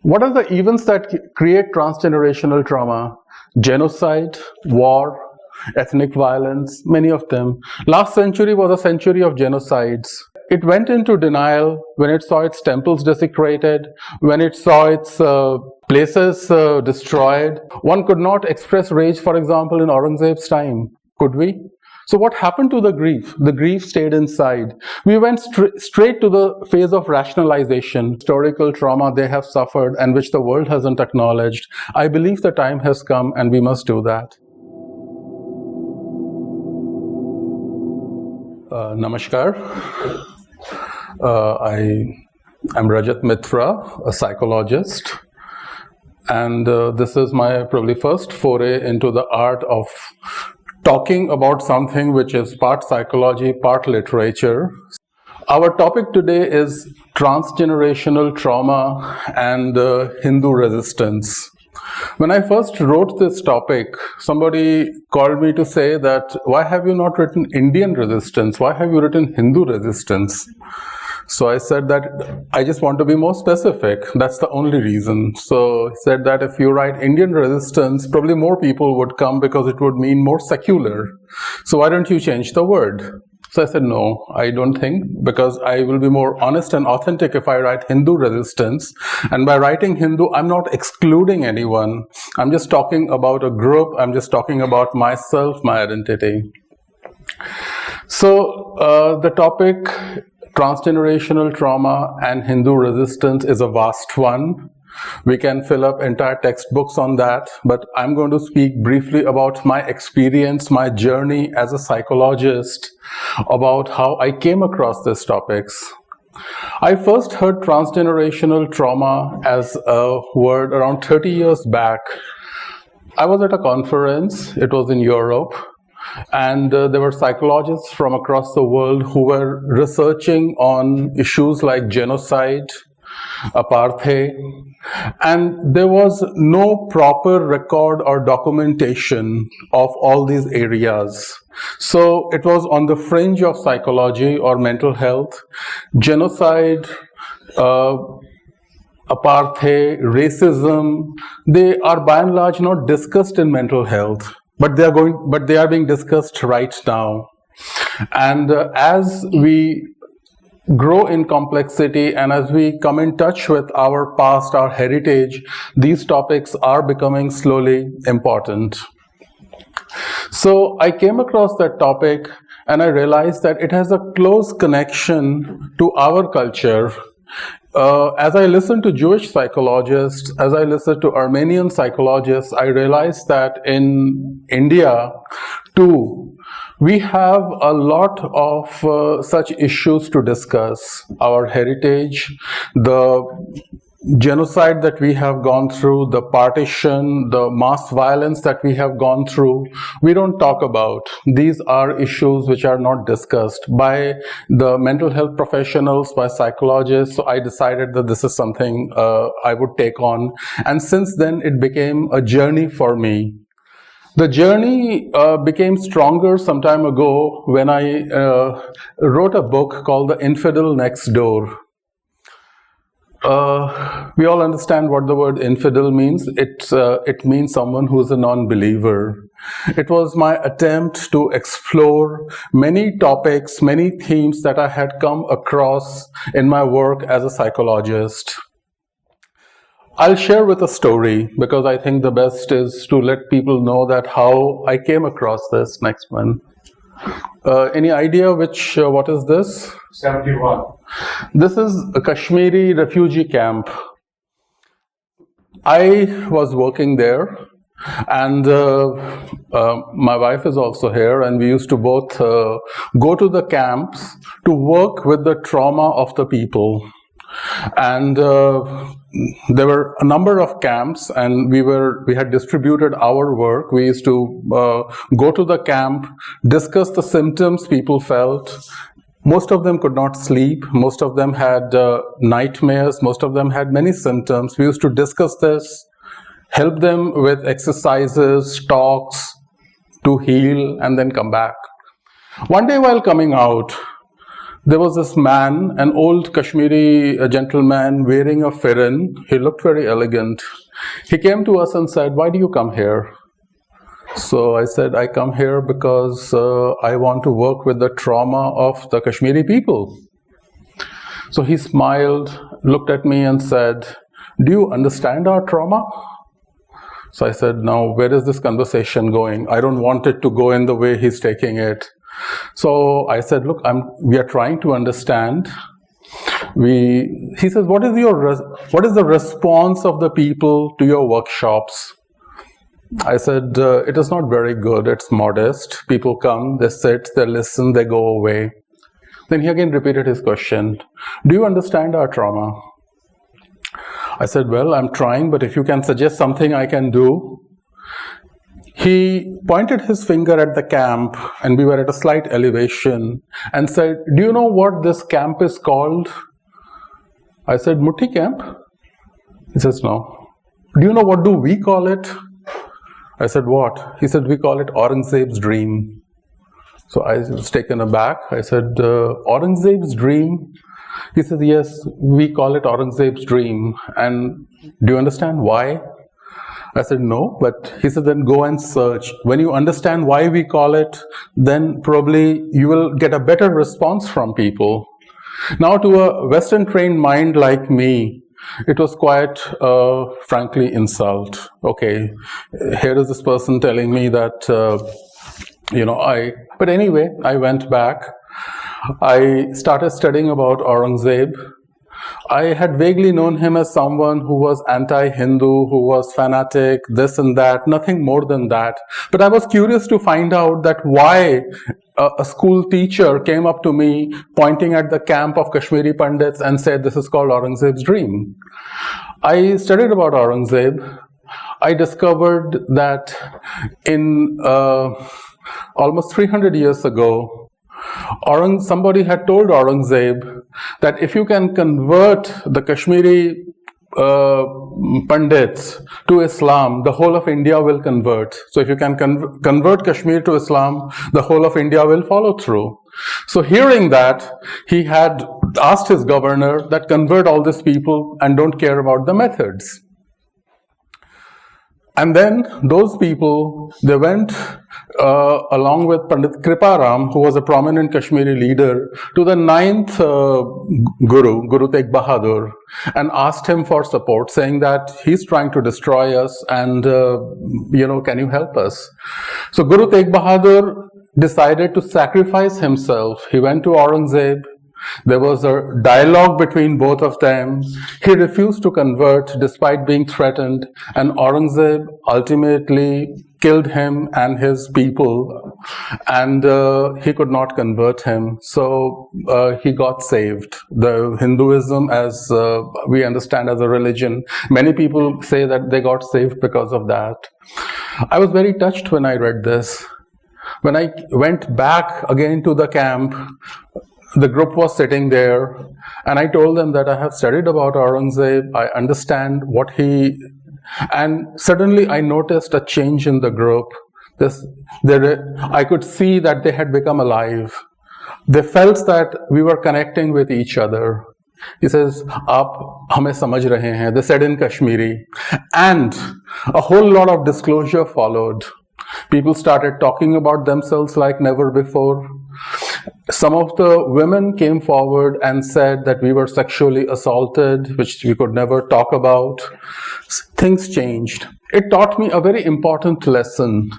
What are the events that create transgenerational trauma? Genocide, war, ethnic violence, many of them. Last century was a century of genocides. It went into denial when it saw its temples desecrated, when it saw its places destroyed. One could not express rage, for example, in Aurangzeb's time, could we? So what happened to the grief? The grief stayed inside. We went straight to the phase of rationalization, historical trauma they have suffered and which the world hasn't acknowledged. I believe the time has come and we must do that. Namaskar. I'm Rajat Mitra, a psychologist, and this is my probably first foray into the art of talking about something which is part psychology, part literature. Our topic today is transgenerational trauma and Hindu resistance. When I first wrote this topic, somebody called me to say that, why have you not written Indian resistance? Why have you written Hindu resistance? So I said that I just want to be more specific. That's the only reason. So he said that if you write Indian resistance, probably more people would come because it would mean more secular. So why don't you change the word? So I said, no, I don't think, because I will be more honest and authentic if I write Hindu resistance. And by writing Hindu, I'm not excluding anyone. I'm just talking about a group. I'm just talking about myself, my identity. So the topic transgenerational trauma and Hindu resistance is a vast one. We can fill up entire textbooks on that, but I'm going to speak briefly about my experience, my journey as a psychologist, about how I came across these topics. I first heard transgenerational trauma as a word around 30 years back. I was at a conference, it was in Europe, and there were psychologists from across the world who were researching on issues like genocide, apartheid, and there was no proper record or documentation of all these areas. So it was on the fringe of psychology or mental health. Genocide, apartheid, racism, they are by and large not discussed in mental health, but they are being discussed right now. And as we grow in complexity and as we come in touch with our past, our heritage, these topics are becoming slowly important. So I came across that topic and I realized that it has a close connection to our culture. As I listened to Jewish psychologists, as I listened to Armenian psychologists, I realized that in India too, we have a lot of such issues to discuss. Our heritage, the genocide that we have gone through, the partition, the mass violence that we have gone through, we don't talk about. These are issues which are not discussed by the mental health professionals, by psychologists. So I decided that this is something I would take on. And since then, it became a journey for me. The journey became stronger some time ago when I wrote a book called The Infidel Next Door. We all understand what the word infidel means. It means someone who is a non-believer. It was my attempt to explore many topics, many themes that I had come across in my work as a psychologist. I'll share with a story because I think the best is to let people know that how I came across this. Next one. Any idea what is this? 71. This is a Kashmiri refugee camp. I was working there and my wife is also here, and we used to both go to the camps to work with the trauma of the people. And there were a number of camps, and we had distributed our work. We used to go to the camp, discuss the symptoms people felt. Most of them could not sleep. Most of them had nightmares. Most of them had many symptoms. We used to discuss this, help them with exercises, talks to heal, and then come back. One day while coming out, there was this man, an old Kashmiri gentleman wearing a firan. He looked very elegant. He came to us and said, "Why do you come here?" So I said, "I come here because I want to work with the trauma of the Kashmiri people." So he smiled, looked at me and said, "Do you understand our trauma?" So I said, "No, where is this conversation going? I don't want it to go in the way he's taking it." So I said, "Look, we are trying to understand." He says, what is the response of the people to your workshops?" I said, "It is not very good. It's modest. People come, they sit, they listen, they go away." Then he again repeated his question, "Do you understand our trauma?" I said, "Well, I'm trying, but if you can suggest something I can do." He pointed his finger at the camp, and we were at a slight elevation, and said, "Do you know what this camp is called?" I said, "Mutti camp?" He says, "No." "Do you know what do we call it?" I said, "What?" He said, "We call it Aurangzeb's dream." So I was taken aback. I said, "Aurangzeb's dream?" He said, "Yes, we call it Aurangzeb's dream. And do you understand why?" I said, "No," but he said, "Then go and search. When you understand why we call it, then probably you will get a better response from people." Now, to a Western trained mind like me, it was quite, frankly, insult. Okay, here is this person telling me that, but anyway, I went back. I started studying about Aurangzeb. I had vaguely known him as someone who was anti-Hindu, who was fanatic, this and that, nothing more than that. But I was curious to find out that why a school teacher came up to me pointing at the camp of Kashmiri Pandits and said, "This is called Aurangzeb's dream." I studied about Aurangzeb. I discovered that in almost 300 years ago, somebody had told Aurangzeb that if you can convert the Kashmiri Pandits to Islam, the whole of India will convert. So if you can convert Kashmir to Islam, the whole of India will follow through. So hearing that, he had asked his governor that convert all these people and don't care about the methods. And then those people, they went along with Pandit Kriparam, who was a prominent Kashmiri leader, to the 9th Guru Tegh Bahadur, and asked him for support, saying that he's trying to destroy us and, can you help us? So Guru Tegh Bahadur decided to sacrifice himself. He went to Aurangzeb. There was a dialogue between both of them. He refused to convert despite being threatened, and Aurangzeb ultimately killed him and his people, and he could not convert him. So he got saved. The Hinduism, as we understand as a religion, many people say that they got saved because of that. I was very touched when I read this. When I went back again to the camp, the group was sitting there, and I told them that I have studied about Aurangzeb, I understand what and suddenly I noticed a change in the group. I could see that they had become alive. They felt that we were connecting with each other. He says, "Aap hame samajh rahe hain," they said in Kashmiri. And a whole lot of disclosure followed. People started talking about themselves like never before. Some of the women came forward and said that we were sexually assaulted, which we could never talk about. Things changed. It taught me a very important lesson,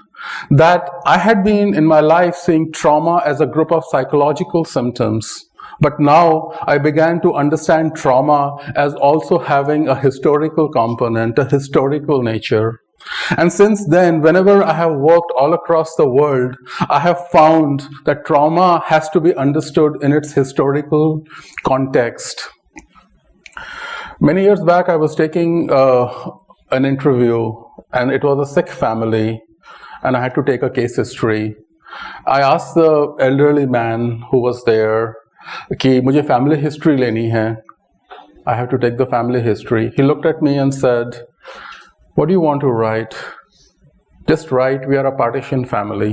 that I had been in my life seeing trauma as a group of psychological symptoms. But now I began to understand trauma as also having a historical component, a historical nature. And since then, whenever I have worked all across the world, I have found that trauma has to be understood in its historical context. Many years back, I was taking an interview, and it was a Sikh family, and I had to take a case history. I asked the elderly man who was there, कि मुझे family history लेनी है. I have to take the family history. He looked at me and said, "What do you want to write?" "Just write, we are a partition family."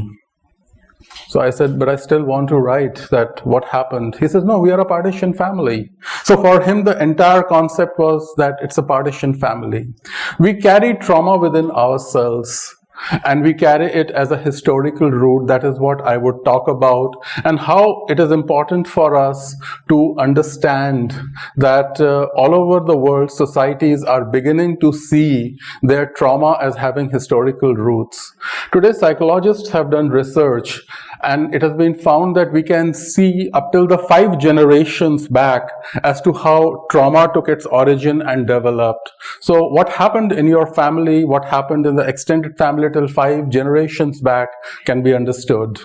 So I said, but I still want to write that what happened. He says, no, we are a partition family. So for him, the entire concept was that it's a partition family. We carry trauma within ourselves, and we carry it as a historical root. That is what I would talk about, and how it is important for us to understand that all over the world, societies are beginning to see their trauma as having historical roots. Today, psychologists have done research, and it has been found that we can see up till the 5 generations back as to how trauma took its origin and developed. So what happened in your family, what happened in the extended family till 5 generations back can be understood.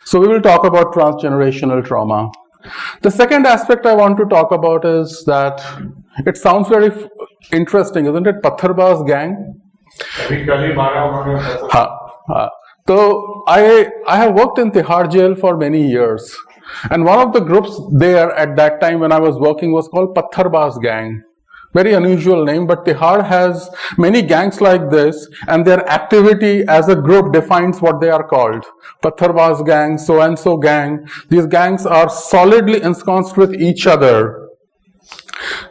So we will talk about transgenerational trauma. The second aspect I want to talk about is that it sounds very interesting, isn't it? Pattharbaz gang. So I have worked in Tihar jail for many years, and one of the groups there at that time when I was working was called Pattharbaz gang. Very unusual name, but Tihar has many gangs like this, and their activity as a group defines what they are called. Pattharbaz gang, so and so gang. These gangs are solidly ensconced with each other.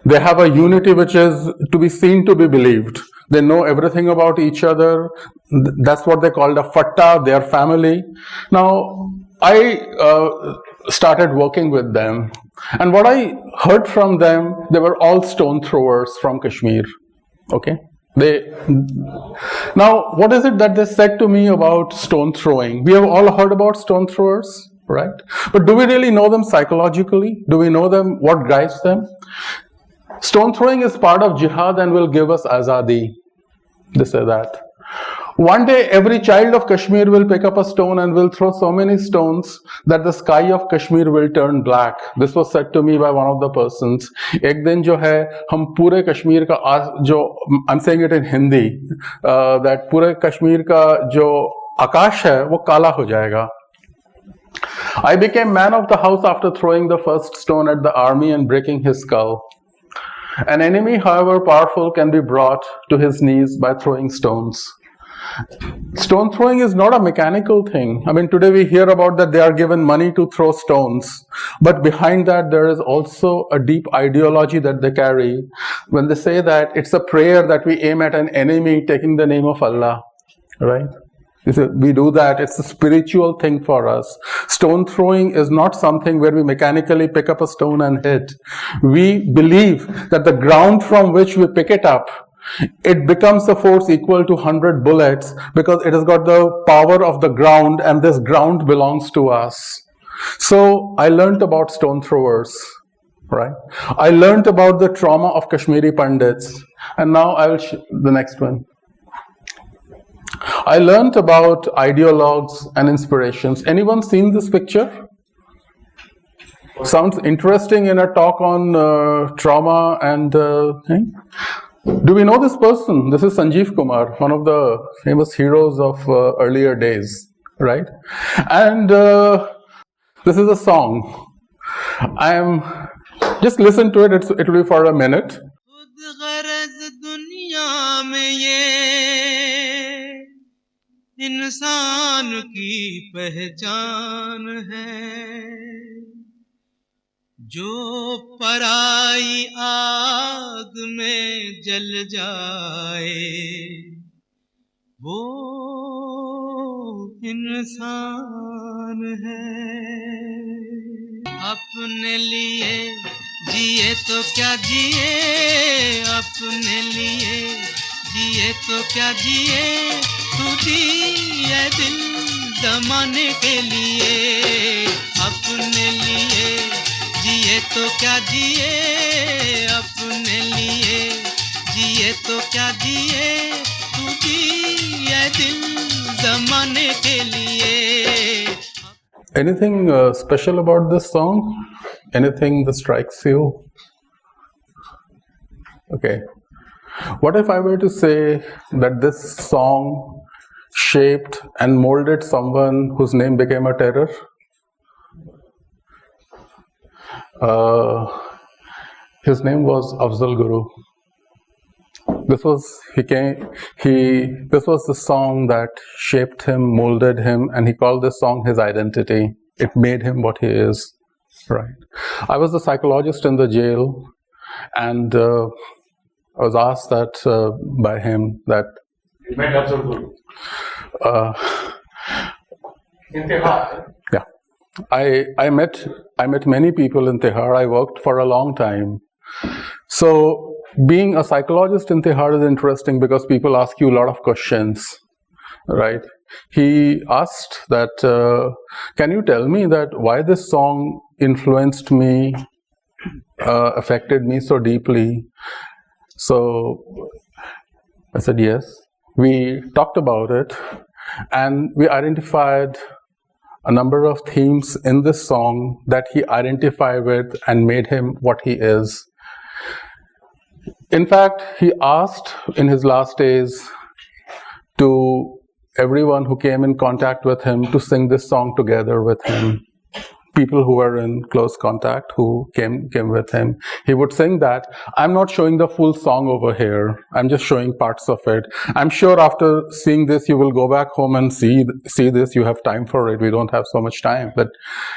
They have a unity which is to be seen to be believed. They know everything about each other. That's what they called a fatta, their family. Now, I started working with them. And what I heard from them, they were all stone throwers from Kashmir. Okay? Now, what is it that they said to me about stone throwing? We have all heard about stone throwers, right? But do we really know them psychologically? Do we know them, what drives them? Stone throwing is part of jihad and will give us azadi. They say that. One day, every child of Kashmir will pick up a stone and will throw so many stones that the sky of Kashmir will turn black. This was said to me by one of the persons. Ek din jo hai, hum pure Kashmir ka jo, I'm saying it in Hindi, that pure Kashmir ka jo akash hai, wo kala ho jayega. I became man of the house after throwing the first stone at the army and breaking his skull. An enemy, however powerful, can be brought to his knees by throwing stones. Stone throwing is not a mechanical thing. I mean, today we hear about that they are given money to throw stones. But behind that, there is also a deep ideology that they carry when they say that it's a prayer that we aim at an enemy taking the name of Allah, right? We do that. It's a spiritual thing for us. Stone throwing is not something where we mechanically pick up a stone and hit. We believe that the ground from which we pick it up, it becomes a force equal to 100 bullets because it has got the power of the ground, and this ground belongs to us. So I learned about stone throwers, right? I learned about the trauma of Kashmiri Pandits, and now I will the next one. I learned about ideologues and inspirations. Anyone seen this picture? Sounds interesting in a talk on trauma and thing. Do we know this person? This is Sanjeev Kumar, one of the famous heroes of earlier days, right? And this is a song. Just listen to it. It will be for a minute. इंसान की पहचान है जो पराई आग में जल जाए वो इंसान है अपने लिए जिए तो क्या जिए अपने लिए जिए तो क्या जिए तू जिए दिल जमाने के लिए अपने लिए जिए तो क्या जिए अपने लिए जिए तो क्या जिए तू जिए दिल जमाने के लिए. Anything special about this song? Anything that strikes you? Okay. What if I were to say that this song shaped and molded someone whose name became a terror? His name was Afzal Guru. This was the song that shaped him, molded him, and he called this song his identity. It made him what he is. Right. I was the psychologist in the jail, and I was asked that by him that. You met Abdul. In Tehran. Yeah, I met many people in Tehran. I worked for a long time. So being a psychologist in Tehran is interesting because people ask you a lot of questions, right? He asked that, can you tell me that why this song influenced me, affected me so deeply? So I said yes. We talked about it, and we identified a number of themes in this song that he identified with and made him what he is. In fact, he asked in his last days to everyone who came in contact with him to sing this song together with him. People who were in close contact, who came with him. He would sing that. I'm not showing the full song over here. I'm just showing parts of it. I'm sure after seeing this, you will go back home and see this. You have time for it. We don't have so much time. But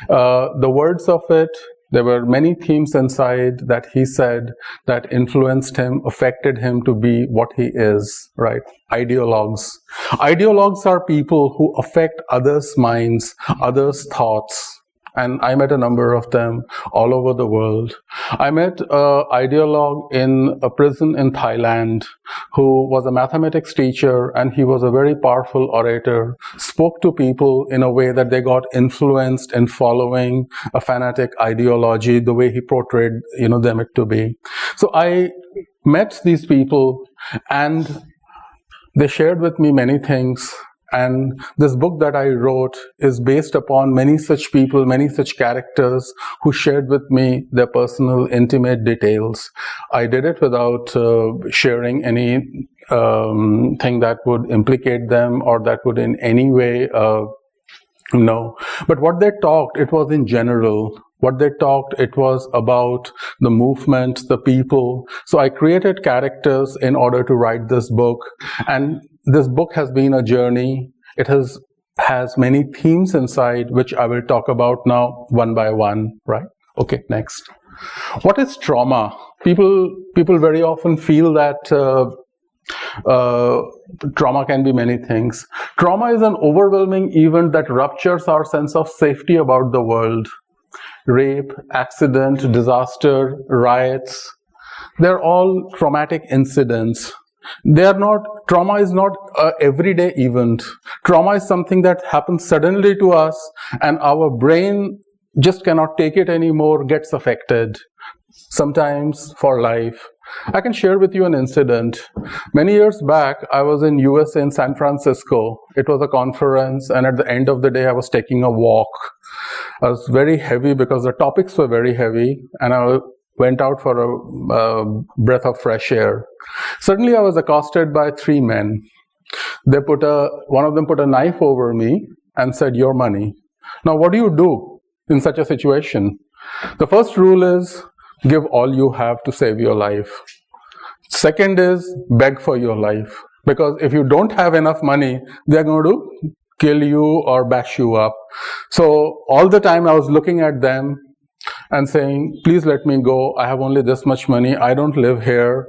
the words of it, there were many themes inside that he said that influenced him, affected him to be what he is, right? Ideologues. Ideologues are people who affect others' minds, others' thoughts. And I met a number of them all over the world. I met an ideologue in a prison in Thailand who was a mathematics teacher, and he was a very powerful orator, spoke to people in a way that they got influenced in following a fanatic ideology, the way he portrayed, them it to be. So I met these people, and they shared with me many things. And this book that I wrote is based upon many such people, many such characters who shared with me their personal, intimate details. I did it without sharing any thing that would implicate them or that would in any way, no. But what they talked, it was in general. What they talked, it was about the movement, the people. So I created characters in order to write this book. And this book has been a journey. It has many themes inside, which I will talk about now one by one, right? Okay, next. What is trauma? People very often feel that trauma can be many things. Trauma is an overwhelming event that ruptures our sense of safety about the world. Rape, accident, disaster, riots, they're all traumatic incidents. Trauma is not an everyday event. Trauma is something that happens suddenly to us, and our brain just cannot take it anymore, gets affected, sometimes for life. I can share with you an incident. Many years back, I was in USA in San Francisco. It was a conference, and at the end of the day, I was taking a walk. I was very heavy because the topics were very heavy, and I went out for a breath of fresh air. Suddenly, I was accosted by three men. One of them put a knife over me and said, "Your money." Now, what do you do in such a situation? The first rule is give all you have to save your life. Second is beg for your life, because if you don't have enough money, they're going to kill you or bash you up. So all the time I was looking at them and saying, please let me go. I have only this much money. I don't live here.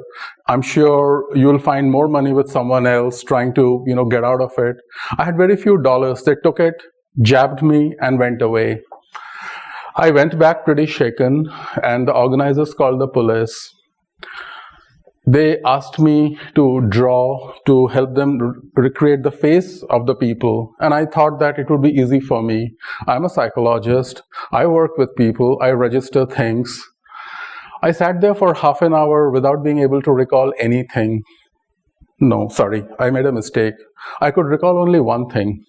I'm sure you'll find more money with someone else trying to, get out of it. I had very few dollars. They took it, jabbed me, and went away. I went back pretty shaken, and the organizers called the police. They asked me to draw, to help them recreate the face of the people. And I thought that it would be easy for me. I'm a psychologist. I work with people. I register things. I sat there for half an hour without being able to recall anything. No, sorry, I made a mistake. I could recall only one thing.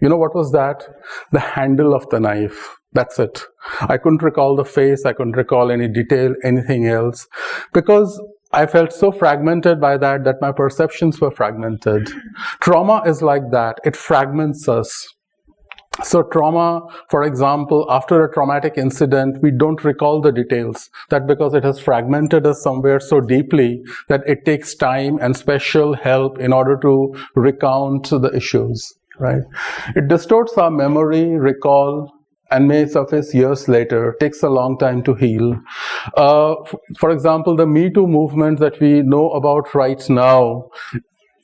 You know what was that? The handle of the knife. That's it. I couldn't recall the face. I couldn't recall any detail, anything else. Because I felt so fragmented by that my perceptions were fragmented. Trauma is like that. It fragments us. So trauma, for example, after a traumatic incident, we don't recall the details. That because it has fragmented us somewhere so deeply that it takes time and special help in order to recount the issues, right? It distorts our memory, recall, and may surface years later, takes a long time to heal. For example, the Me Too movement that we know about right now,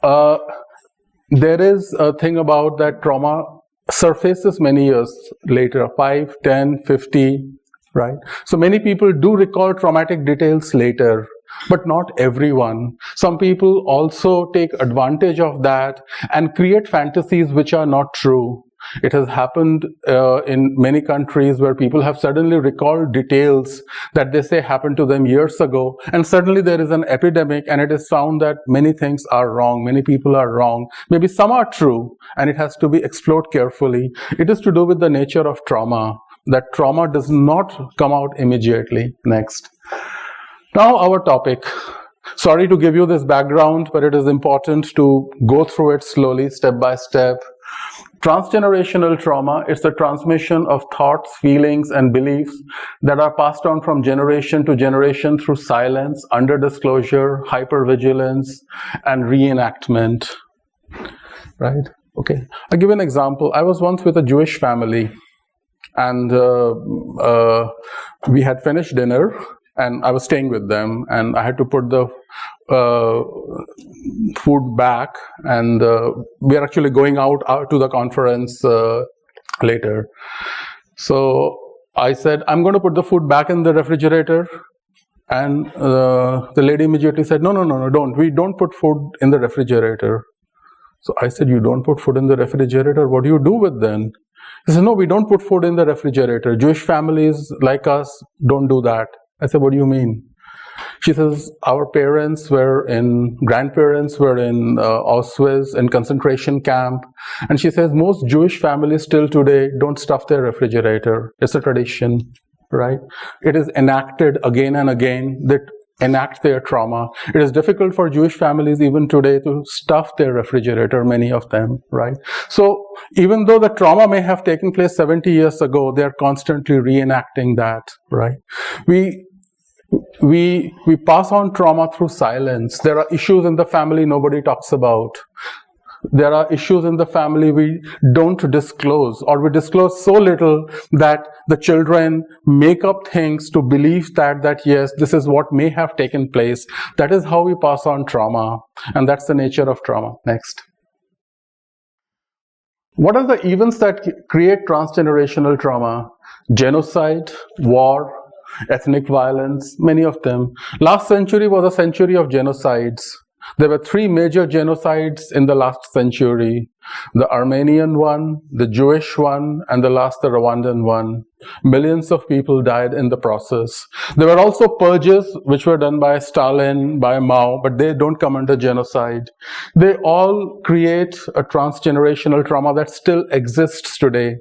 there is a thing about that trauma surfaces many years later, 5, 10, 50, right? So many people do recall traumatic details later, but not everyone. Some people also take advantage of that and create fantasies which are not true. It has happened in many countries where people have suddenly recalled details that they say happened to them years ago, and suddenly there is an epidemic and it is found that many things are wrong, many people are wrong, maybe some are true, and it has to be explored carefully. It is to do with the nature of trauma, that trauma does not come out immediately. Next. Now our topic. Sorry to give you this background, but it is important to go through it slowly, step by step. Transgenerational trauma is the transmission of thoughts, feelings, and beliefs that are passed on from generation to generation through silence, under-disclosure, hypervigilance, and reenactment. Right? Okay. I'll give an example. I was once with a Jewish family, and we had finished dinner, and I was staying with them, and I had to put the food back, and we are actually going out to the conference later. So I said, I'm going to put the food back in the refrigerator, and the lady immediately said, no, don't. We don't put food in the refrigerator. So I said, you don't put food in the refrigerator? What do you do with then? He said, no, we don't put food in the refrigerator. Jewish families like us don't do that. I said, what do you mean? She says, our grandparents were in Auschwitz, in concentration camp. And she says, most Jewish families still today don't stuff their refrigerator. It's a tradition, right? It is enacted again and again that enact their trauma. It is difficult for Jewish families even today to stuff their refrigerator, many of them, right? So even though the trauma may have taken place 70 years ago, they are constantly reenacting that, right? We pass on trauma through silence. There are issues in the family nobody talks about. There are issues in the family we don't disclose, or we disclose so little that the children make up things to believe that yes, this is what may have taken place. That is how we pass on trauma, and that's the nature of trauma. Next. What are the events that create transgenerational trauma? Genocide, war, ethnic violence, many of them. Last century was a century of genocides. There were 3 major genocides in the last century. The Armenian one, the Jewish one, and the Rwandan one. Millions of people died in the process. There were also purges which were done by Stalin, by Mao, but they don't come under genocide. They all create a transgenerational trauma that still exists today.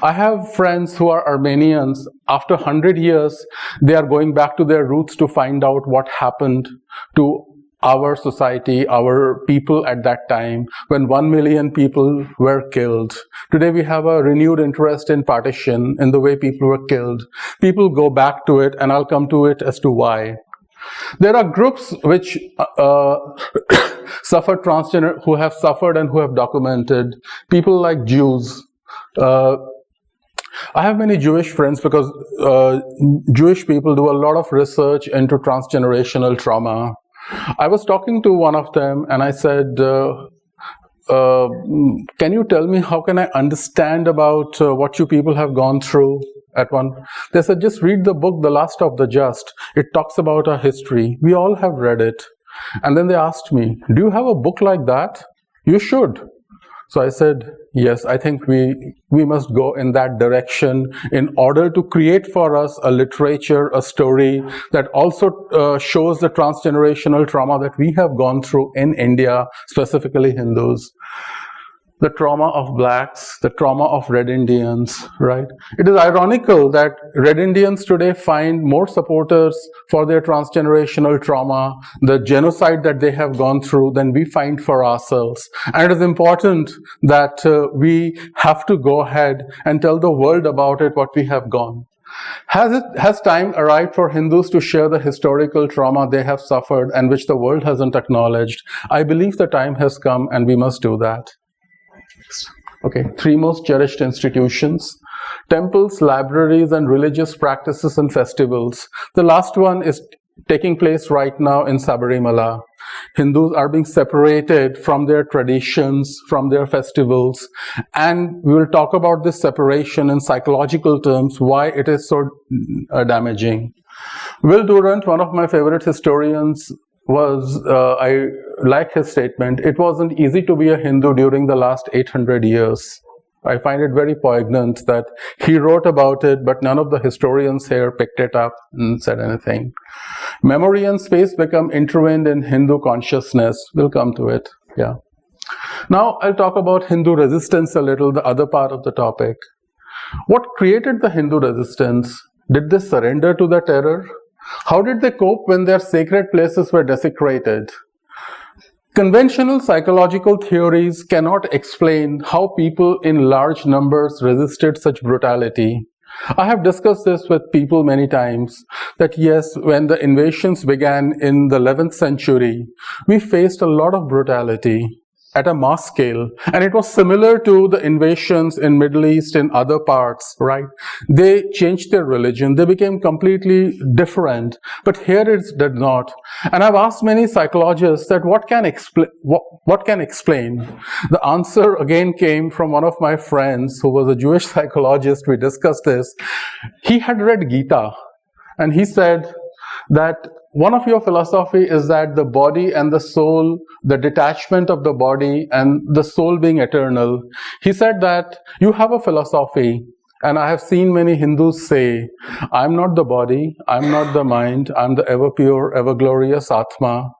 I have friends who are Armenians. After 100 years, they are going back to their roots to find out what happened to our society, our people at that time, when 1 million people were killed. Today we have a renewed interest in partition, in the way people were killed. People go back to it, and I'll come to it as to why. There are groups which who have suffered and who have documented. People like Jews. I have many Jewish friends because Jewish people do a lot of research into transgenerational trauma. I was talking to one of them, and I said, can you tell me how can I understand about what you people have gone through at one? They said, just read the book, The Last of the Just. It talks about our history. We all have read it. And then they asked me, do you have a book like that? You should. So I said, yes, I think we must go in that direction in order to create for us a literature, a story that also shows the transgenerational trauma that we have gone through in India, specifically Hindus. the trauma of blacks, the trauma of Red Indians, right? It is ironical that Red Indians today find more supporters for their transgenerational trauma, the genocide that they have gone through, than we find for ourselves. And it is important that we have to go ahead and tell the world about it, what we have gone. Has time arrived for Hindus to share the historical trauma they have suffered and which the world hasn't acknowledged? I believe the time has come and we must do that. Okay, 3 most cherished institutions: temples, libraries, and religious practices and festivals. The last one is taking place right now in Sabarimala. Hindus are being separated from their traditions, from their festivals, and we will talk about this separation in psychological terms, why it is so damaging. Will Durant, one of my favorite historians, I like his statement, "It wasn't easy to be a Hindu during the last 800 years." I find it very poignant that he wrote about it, but none of the historians here picked it up and said anything. Memory and space become intertwined in Hindu consciousness. We'll come to it, yeah. Now I'll talk about Hindu resistance a little, the other part of the topic. What created the Hindu resistance? Did they surrender to the terror? How did they cope when their sacred places were desecrated? Conventional psychological theories cannot explain how people in large numbers resisted such brutality. I have discussed this with people many times, that yes, when the invasions began in the 11th century, we faced a lot of brutality at a mass scale, and it was similar to the invasions in Middle East and other parts, right? They changed their religion, they became completely different, but here it did not. And I've asked many psychologists that what can explain? The answer again came from one of my friends who was a Jewish psychologist. We discussed this. He had read Gita, and he said that one of your philosophy is that the body and the soul, the detachment of the body and the soul being eternal. He said that you have a philosophy, and I have seen many Hindus say, I'm not the body, I'm not the mind, I'm the ever pure, ever glorious Atma.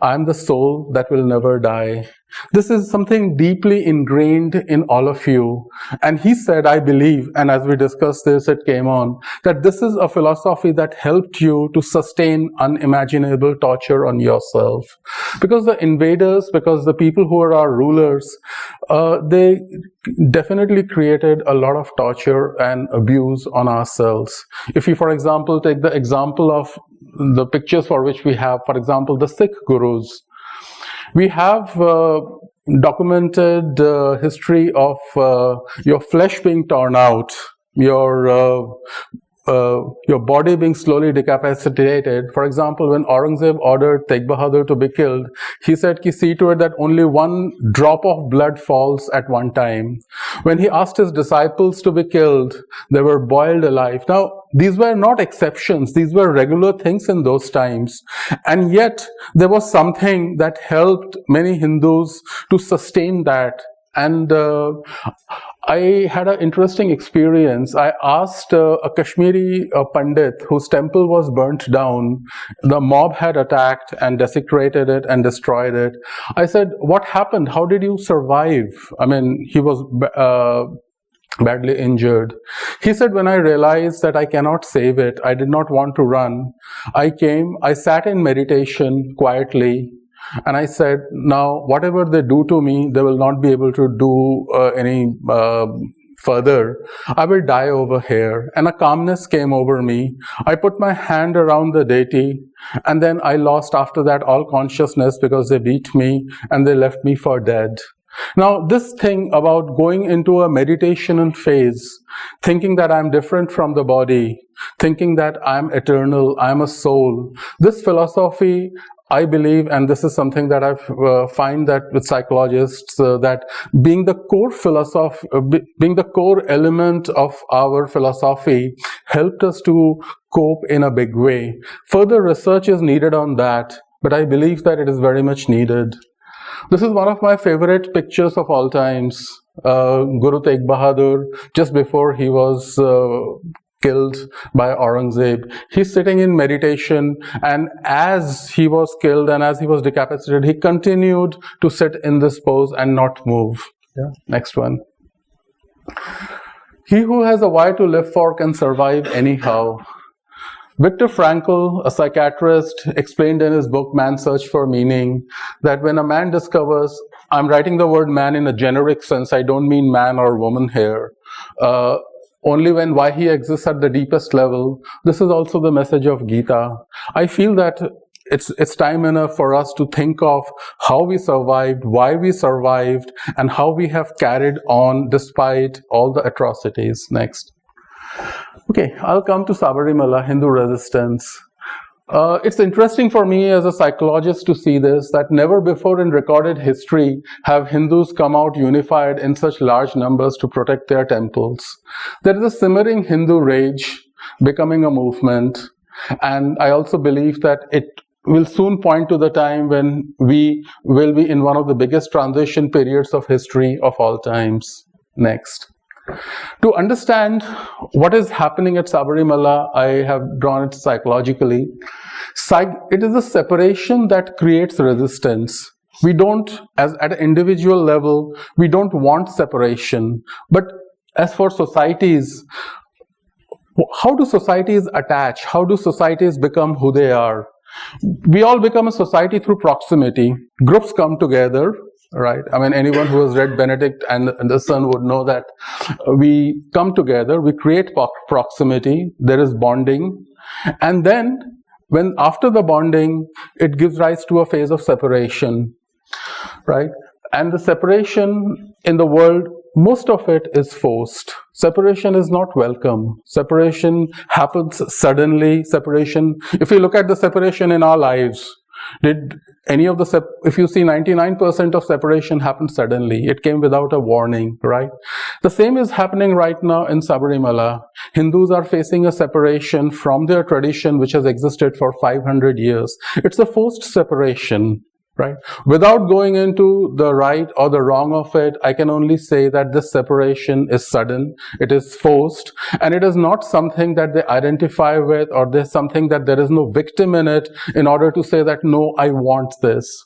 I'm the soul that will never die. This is something deeply ingrained in all of you. And he said, I believe, and as we discussed this, it came on, that this is a philosophy that helped you to sustain unimaginable torture on yourself. Because the invaders, because the people who are our rulers, they definitely created a lot of torture and abuse on ourselves. If you, for example, take the example of the pictures for which we have, for example, the Sikh gurus. We have documented history of your flesh being torn out, your body being slowly decapitated. For example, when Aurangzeb ordered Tegh Bahadur to be killed, he said, see to it that only one drop of blood falls at one time. When he asked his disciples to be killed, they were boiled alive. Now, these were not exceptions. These were regular things in those times. And yet, there was something that helped many Hindus to sustain that. And I had an interesting experience. I asked a Kashmiri Pandit whose temple was burnt down. The mob had attacked and desecrated it and destroyed it. I said, what happened? How did you survive? I mean, he was badly injured. He said, when I realized that I cannot save it, I did not want to run. I sat in meditation quietly, and I said, now whatever they do to me, they will not be able to do any further. I will die over here. And a calmness came over me. I put my hand around the deity, and then I lost after that all consciousness because they beat me and they left me for dead. Now, this thing about going into a meditation phase, thinking that I'm different from the body, thinking that I'm eternal, I'm a soul, this philosophy, I believe, and this is something that I find that with psychologists, that being the core element of our philosophy helped us to cope in a big way. Further research is needed on that, but I believe that it is very much needed. This is one of my favorite pictures of all times. Guru Tegh Bahadur, just before he was killed by Aurangzeb. He's sitting in meditation, and as he was killed and as he was decapitated, he continued to sit in this pose and not move. Yeah, next one. He who has a why to live for can survive anyhow. Viktor Frankl, a psychiatrist, explained in his book Man's Search for Meaning that when a man discovers, I'm writing the word man in a generic sense, I don't mean man or woman here, only when why he exists at the deepest level. This is also the message of Gita. I feel that it's time enough for us to think of how we survived, why we survived, and how we have carried on despite all the atrocities. Next. Okay, I'll come to Sabarimala, Hindu resistance. It's interesting for me as a psychologist to see this, that never before in recorded history have Hindus come out unified in such large numbers to protect their temples. There is a simmering Hindu rage becoming a movement, and I also believe that it will soon point to the time when we will be in one of the biggest transition periods of history of all times. Next. To understand what is happening at Sabarimala, I have drawn it psychologically. It is a separation that creates resistance. We don't, as at an individual level, we don't want separation. But as for societies, how do societies attach? How do societies become who they are? We all become a society through proximity. Groups come together. Right. I mean, anyone who has read Benedict and the Son would know that we come together, we create proximity, there is bonding, and then when after the bonding, it gives rise to a phase of separation, right? And the separation in the world, most of it is forced. Separation is not welcome. Separation happens suddenly. Separation, if you look at the separation in our lives, did any of the, if you see 99% of separation happened suddenly. It came without a warning, right? The same is happening right now in Sabarimala. Hindus are facing a separation from their tradition which has existed for 500 years. It's a forced separation, right? Without going into the right or the wrong of it, I can only say that this separation is sudden, it is forced, and it is not something that they identify with, or there's something that there is no victim in it in order to say that, no, I want this.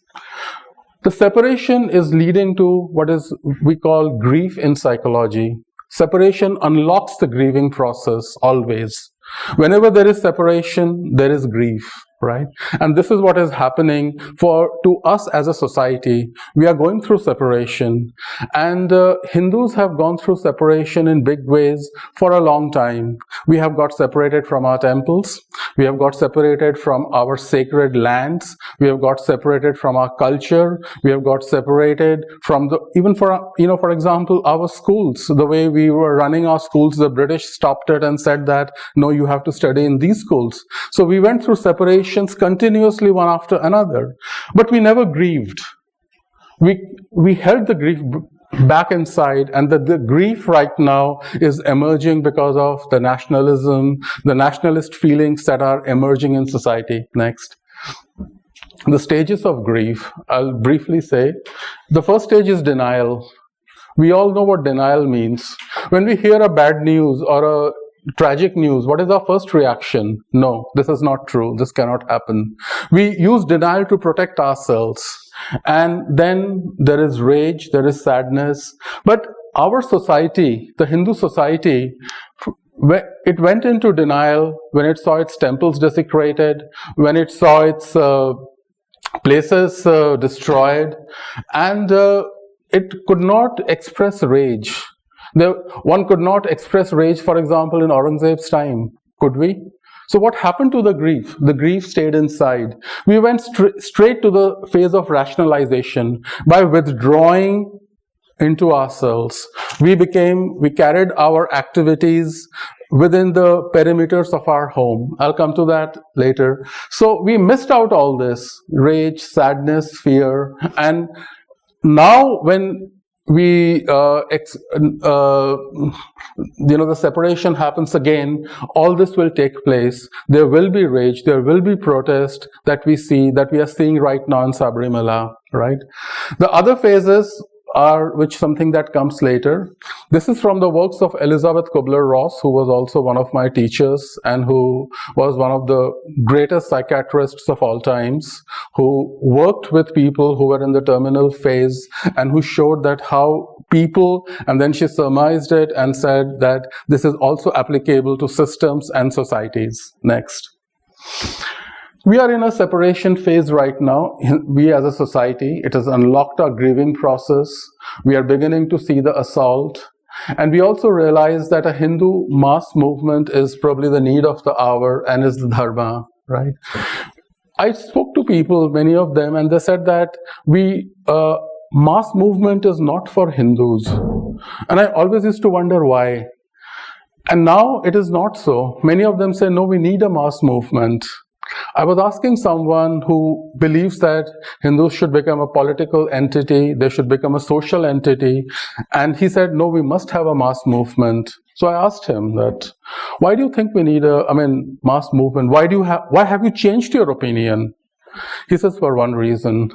The separation is leading to what is we call grief in psychology. Separation unlocks the grieving process always. Whenever there is separation, there is grief, right? And this is what is happening to us as a society. We are going through separation, and Hindus have gone through separation in big ways for a long time. We have got separated from our temples. We have got separated from our sacred lands. We have got separated from our culture. We have got separated from even for example, our schools. The way we were running our schools, the British stopped it and said that, no, you have to study in these schools. So we went through separations continuously one after another, but we never grieved. We held the grief back inside, and the grief right now is emerging because of the nationalism, the nationalist feelings that are emerging in society. Next. The stages of grief, I'll briefly say. The first stage is denial. We all know what denial means. When we hear a bad news or a tragic news, what is our first reaction? No, this is not true. This cannot happen. We use denial to protect ourselves. And then there is rage, there is sadness. But our society, the Hindu society, it went into denial when it saw its temples desecrated, when it saw its places destroyed, and it could not express rage. One could not express rage, for example, in Aurangzeb's time, could we? So what happened to the grief? The grief stayed inside. We went straight to the phase of rationalization. By withdrawing into ourselves, we carried our activities within the perimeters of our home. I'll come to that later. So we missed out all this, rage, sadness, fear, and now when the separation happens again, all this will take place. There will be rage, there will be protest that we are seeing right now in Sabarimala, right? The other phases are something that comes later. This is from the works of Elizabeth Kubler-Ross, who was also one of my teachers and who was one of the greatest psychiatrists of all times, who worked with people who were in the terminal phase and who showed that how people, and then she surmised it and said that this is also applicable to systems and societies. Next. We are in a separation phase right now. We as a society, it has unlocked our grieving process. We are beginning to see the assault. And we also realize that a Hindu mass movement is probably the need of the hour and is the dharma, right? I spoke to people, many of them, and they said that mass movement is not for Hindus. And I always used to wonder why. And now it is not so. Many of them say, no, we need a mass movement. I was asking someone who believes that Hindus should become a political entity, they should become a social entity, and he said, no, we must have a mass movement. So I asked him that, why do you think we need a mass movement? Why have you changed your opinion? He says, for one reason.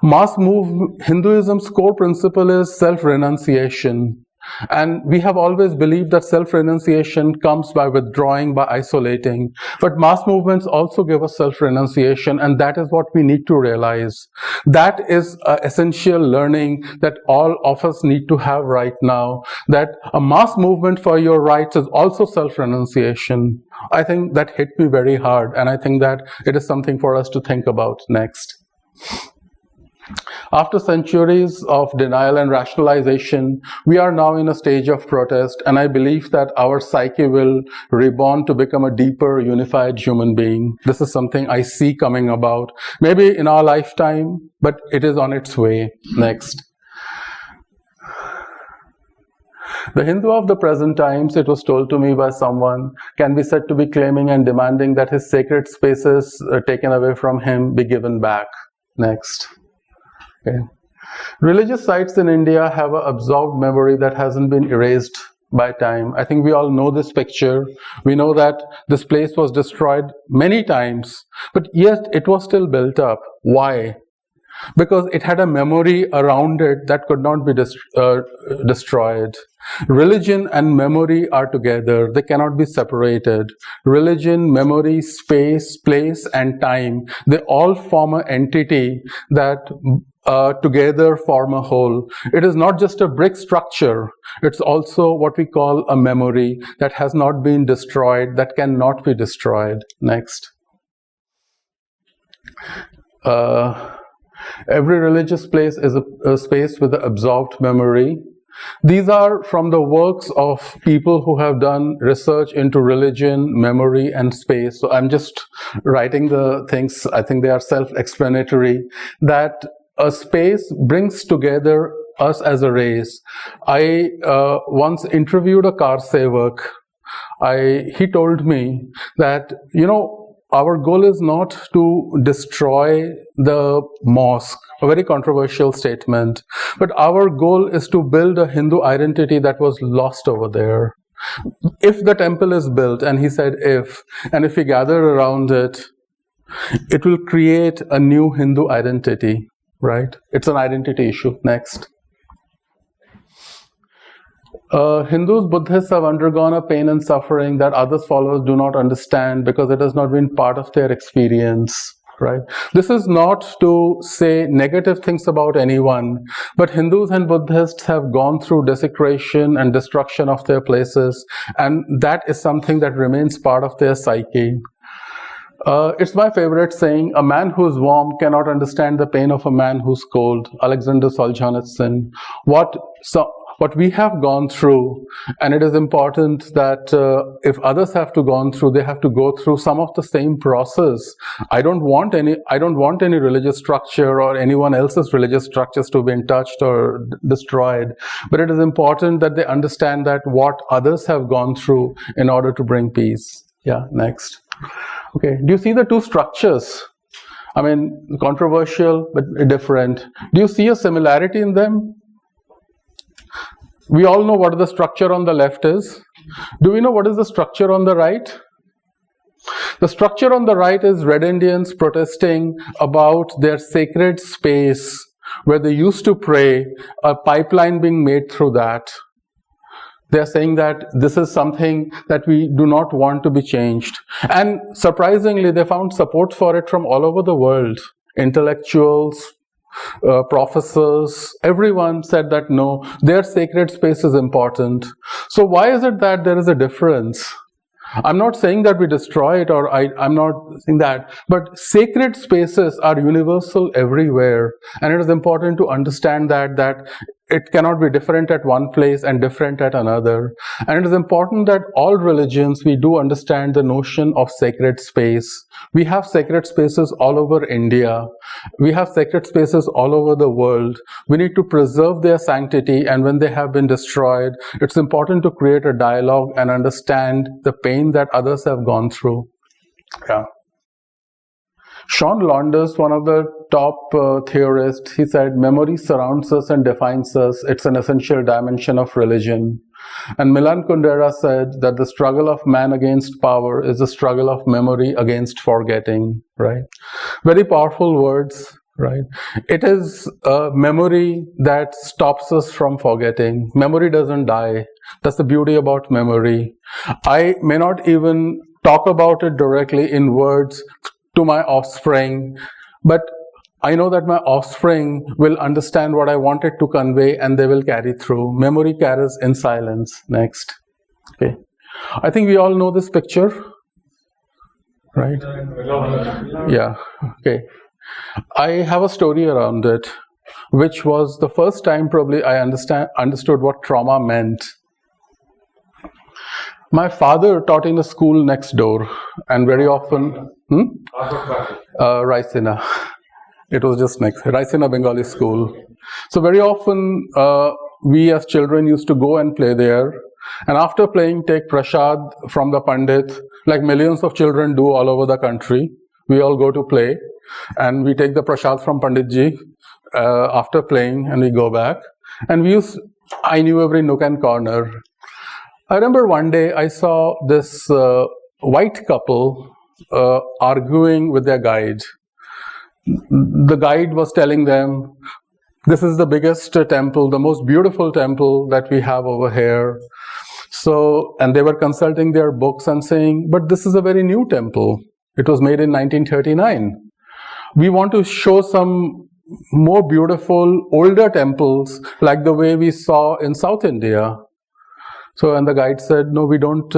Hinduism's core principle is self-renunciation. And we have always believed that self-renunciation comes by withdrawing, by isolating. But mass movements also give us self-renunciation, and that is what we need to realize. That is an essential learning that all of us need to have right now, that a mass movement for your rights is also self-renunciation. I think that hit me very hard, and I think that it is something for us to think about next. After centuries of denial and rationalization, we are now in a stage of protest, and I believe that our psyche will reborn to become a deeper, unified human being. This is something I see coming about, maybe in our lifetime, but it is on its way. Next. The Hindu of the present times, it was told to me by someone, can be said to be claiming and demanding that his sacred spaces taken away from him be given back. Next. Okay. Religious sites in India have an absorbed memory that hasn't been erased by time. I think we all know this picture. We know that this place was destroyed many times, but yet it was still built up. Why? Because it had a memory around it that could not be destroyed. Religion and memory are together. They cannot be separated. Religion, memory, space, place, and time, they all form an entity that together form a whole. It is not just a brick structure. It's also what we call a memory that has not been destroyed, that cannot be destroyed. Next. Every religious place is a space with an absorbed memory. These are from the works of people who have done research into religion, memory, and space. So I'm just writing the things, I think they are self-explanatory, that a space brings together us as a race. I once interviewed a car sevak. He told me that, our goal is not to destroy the mosque, a very controversial statement, but our goal is to build a Hindu identity that was lost over there. If the temple is built, and he said and if we gather around it, it will create a new Hindu identity, right? It's an identity issue. Next. Hindus, Buddhists have undergone a pain and suffering that others followers do not understand because it has not been part of their experience, right? This is not to say negative things about anyone, but Hindus and Buddhists have gone through desecration and destruction of their places, and that is something that remains part of their psyche. It's my favorite saying, a man who's warm cannot understand the pain of a man who's cold. Alexander Solzhenitsyn. What we have gone through, and it is important that if others have to gone through, they have to go through some of the same process. I don't want any religious structure or anyone else's religious structures to be touched or destroyed. But it is important that they understand that what others have gone through in order to bring peace. Yeah, next. Okay, do you see the two structures? I mean, controversial but different. Do you see a similarity in them? We all know what the structure on the left is. Do we know what is the structure on the right? The structure on the right is Red Indians protesting about their sacred space where they used to pray, a pipeline being made through that. They're saying that this is something that we do not want to be changed. And surprisingly, they found support for it from all over the world. Intellectuals, professors, everyone said that no, their sacred space is important. So why is it that there is a difference? I'm not saying that we destroy it, or I'm not saying that, but sacred spaces are universal everywhere, and it is important to understand that it cannot be different at one place and different at another. And it is important that all religions, we do understand the notion of sacred space. We have sacred spaces all over India. We have sacred spaces all over the world. We need to preserve their sanctity, and when they have been destroyed, it's important to create a dialogue and understand the pain that others have gone through. Yeah. Sean Launders, one of the top theorists, he said, memory surrounds us and defines us. It's an essential dimension of religion. And Milan Kundera said that the struggle of man against power is the struggle of memory against forgetting, right? Very powerful words, right? It is memory that stops us from forgetting. Memory doesn't die. That's the beauty about memory. I may not even talk about it directly in words to my offspring, but I know that my offspring will understand what I wanted to convey, and they will carry through. Memory carries in silence. Next. Okay. I think we all know this picture, right? Yeah. Okay. I have a story around it, which was the first time probably I understood what trauma meant. My father taught in a school next door, and very often, Raisina. It was just next, Raisina Bengali school. So very often, we as children used to go and play there, and after playing, take prasad from the pandit, like millions of children do all over the country. We all go to play, and we take the prasad from Panditji after playing, and we go back. And I knew every nook and corner. I remember one day I saw this white couple arguing with their guide. The guide was telling them, this is the biggest temple, the most beautiful temple that we have over here. So, and they were consulting their books and saying, but this is a very new temple. It was made in 1939. We want to show some more beautiful, older temples like the way we saw in South India. So, and the guide said, no, we don't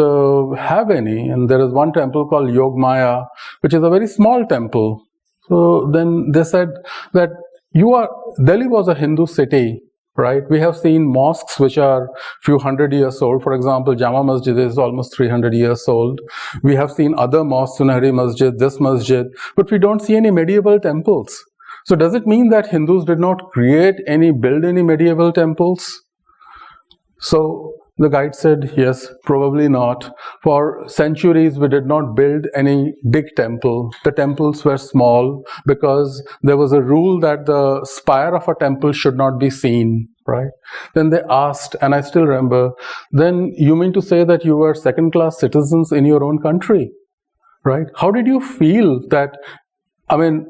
have any. And there is one temple called Yogmaya, which is a very small temple. So then they said that Delhi was a Hindu city, right? We have seen mosques which are few hundred years old. For example, Jama Masjid is almost 300 years old. We have seen other mosques, Sunahri Masjid, this masjid, but we don't see any medieval temples. So does it mean that Hindus did not build any medieval temples? So the guide said, yes, probably not. For centuries, we did not build any big temple. The temples were small because there was a rule that the spire of a temple should not be seen, right? Then they asked, and I still remember, then you mean to say that you were second-class citizens in your own country, right? How did you feel that, I mean,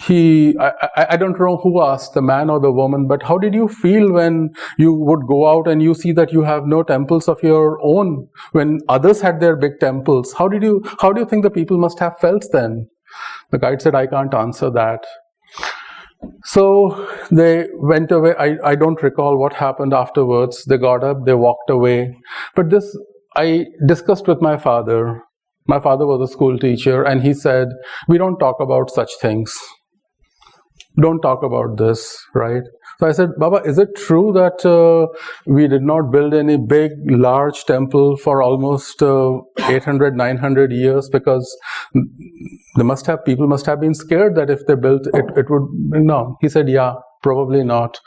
I don't know who asked, the man or the woman, but how did you feel when you would go out and you see that you have no temples of your own, when others had their big temples? How do you think the people must have felt then? The guide said, I can't answer that. So they went away. I don't recall what happened afterwards. They got up, they walked away. But this I discussed with my father. My father was a school teacher, and he said, we don't talk about such things. Don't talk about this, right? So I said, Baba, is it true that we did not build any big, large temple for almost 800, 900 years because people must have been scared that if they built it would, no. He said, yeah, probably not.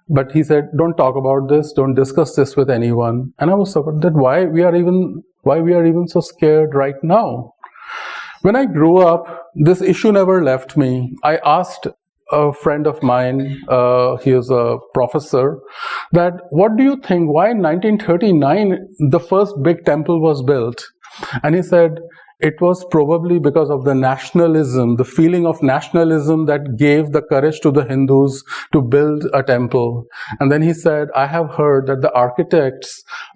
But he said, don't talk about this, don't discuss this with anyone. And I was surprised that why we are even so scared right now. When I grew up, this issue never left me. I asked a friend of mine, he is a professor, that what do you think, why in 1939 the first big temple was built? And he said, it was probably because of the nationalism, the feeling of nationalism that gave the courage to the Hindus to build a temple. And then he said, I have heard that the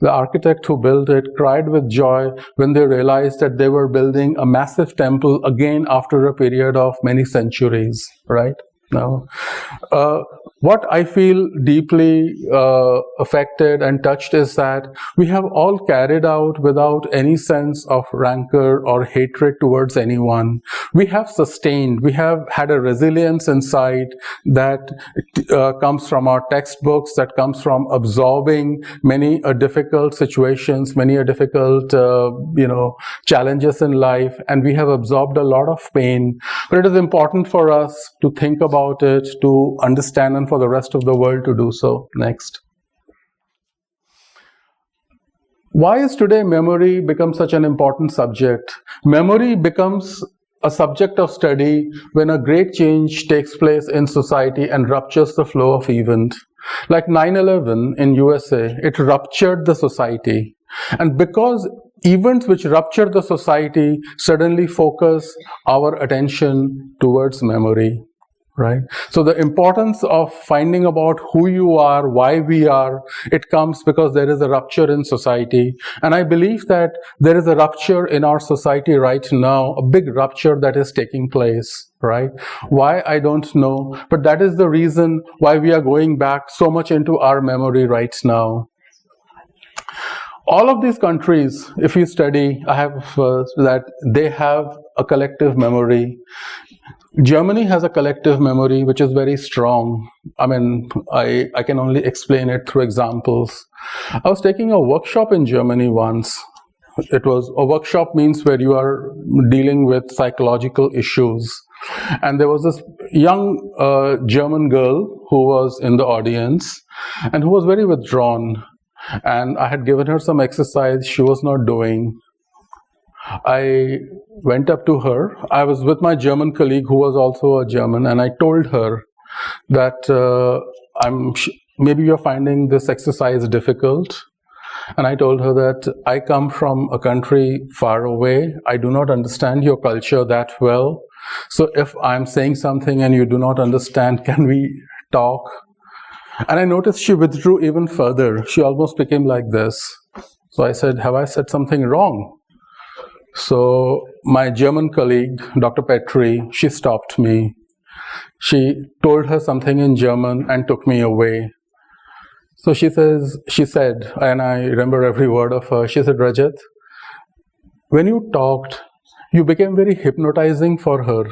architect who built it cried with joy when they realized that they were building a massive temple again after a period of many centuries, right? No. What I feel deeply affected and touched is that we have all carried out without any sense of rancor or hatred towards anyone. We have sustained, we have had a resilience inside that comes from our textbooks, that comes from absorbing many difficult situations, many difficult challenges in life, and we have absorbed a lot of pain. But it is important for us to think about it, to understand, and for the rest of the world to do so. Next. Why is today memory become such an important subject? Memory becomes a subject of study when a great change takes place in society and ruptures the flow of event. Like 9/11 in USA, it ruptured the society. And because events which rupture the society suddenly focus our attention towards memory. Right? So the importance of finding about who you are, why we are, it comes because there is a rupture in society. And I believe that there is a rupture in our society right now, a big rupture that is taking place, right? Why, I don't know, but that is the reason why we are going back so much into our memory right now. All of these countries, if you study, I have that they have a collective memory. Germany has a collective memory which is very strong. I mean, I can only explain it through examples. I was taking a workshop in Germany once. It was a workshop means where you are dealing with psychological issues. And there was this young German girl who was in the audience and who was very withdrawn. And I had given her some exercise she was not doing. I went up to her. I was with my German colleague who was also a German, and I told her that maybe you're finding this exercise difficult. And I told her that I come from a country far away. I do not understand your culture that well. So if I'm saying something and you do not understand, can we talk? And I noticed she withdrew even further. She almost became like this. So I said, have I said something wrong? So my German colleague, Dr. Petri, she stopped me. She told her something in German and took me away. So she said, and I remember every word of her, she said, Rajat, when you talked, you became very hypnotizing for her.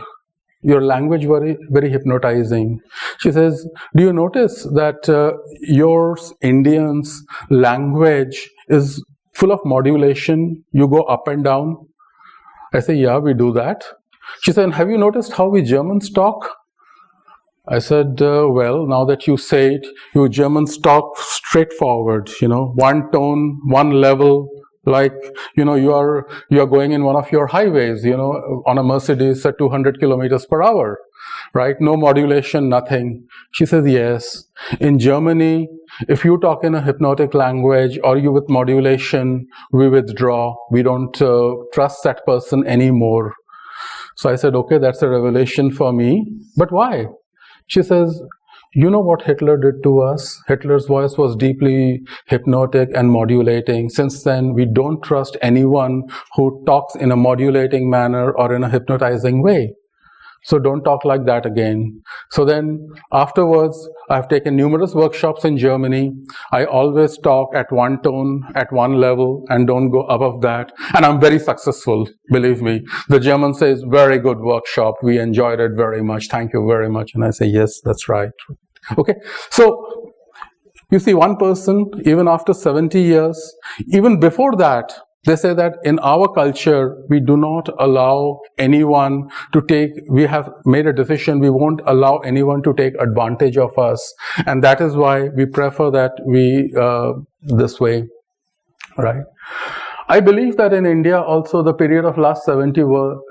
Your language very, very hypnotizing. She says, do you notice that your Indians' language is full of modulation? You go up and down. I say, yeah, we do that. She said, have you noticed how we Germans talk? I said, well, now that you say it, you Germans talk straightforward, one tone, one level, like, you are going in one of your highways, on a Mercedes at 200 kilometers per hour, right? No modulation, nothing. She says, yes. In Germany, if you talk in a hypnotic language or you with modulation, we withdraw. We don't trust that person anymore. So I said, okay, that's a revelation for me. But why? She says, you know what Hitler did to us? Hitler's voice was deeply hypnotic and modulating. Since then, we don't trust anyone who talks in a modulating manner or in a hypnotizing way. So don't talk like that again. So then afterwards, I've taken numerous workshops in Germany. I always talk at one tone, at one level, and don't go above that. And I'm very successful, believe me. The German says, very good workshop. We enjoyed it very much. Thank you very much. And I say, yes, that's right. Okay. So you see, one person, even after 70 years, even before that, they say that in our culture, we do not allow anyone to we have made a decision, we won't allow anyone to take advantage of us. And that is why we prefer that this way, right? I believe that in India also the period of last 70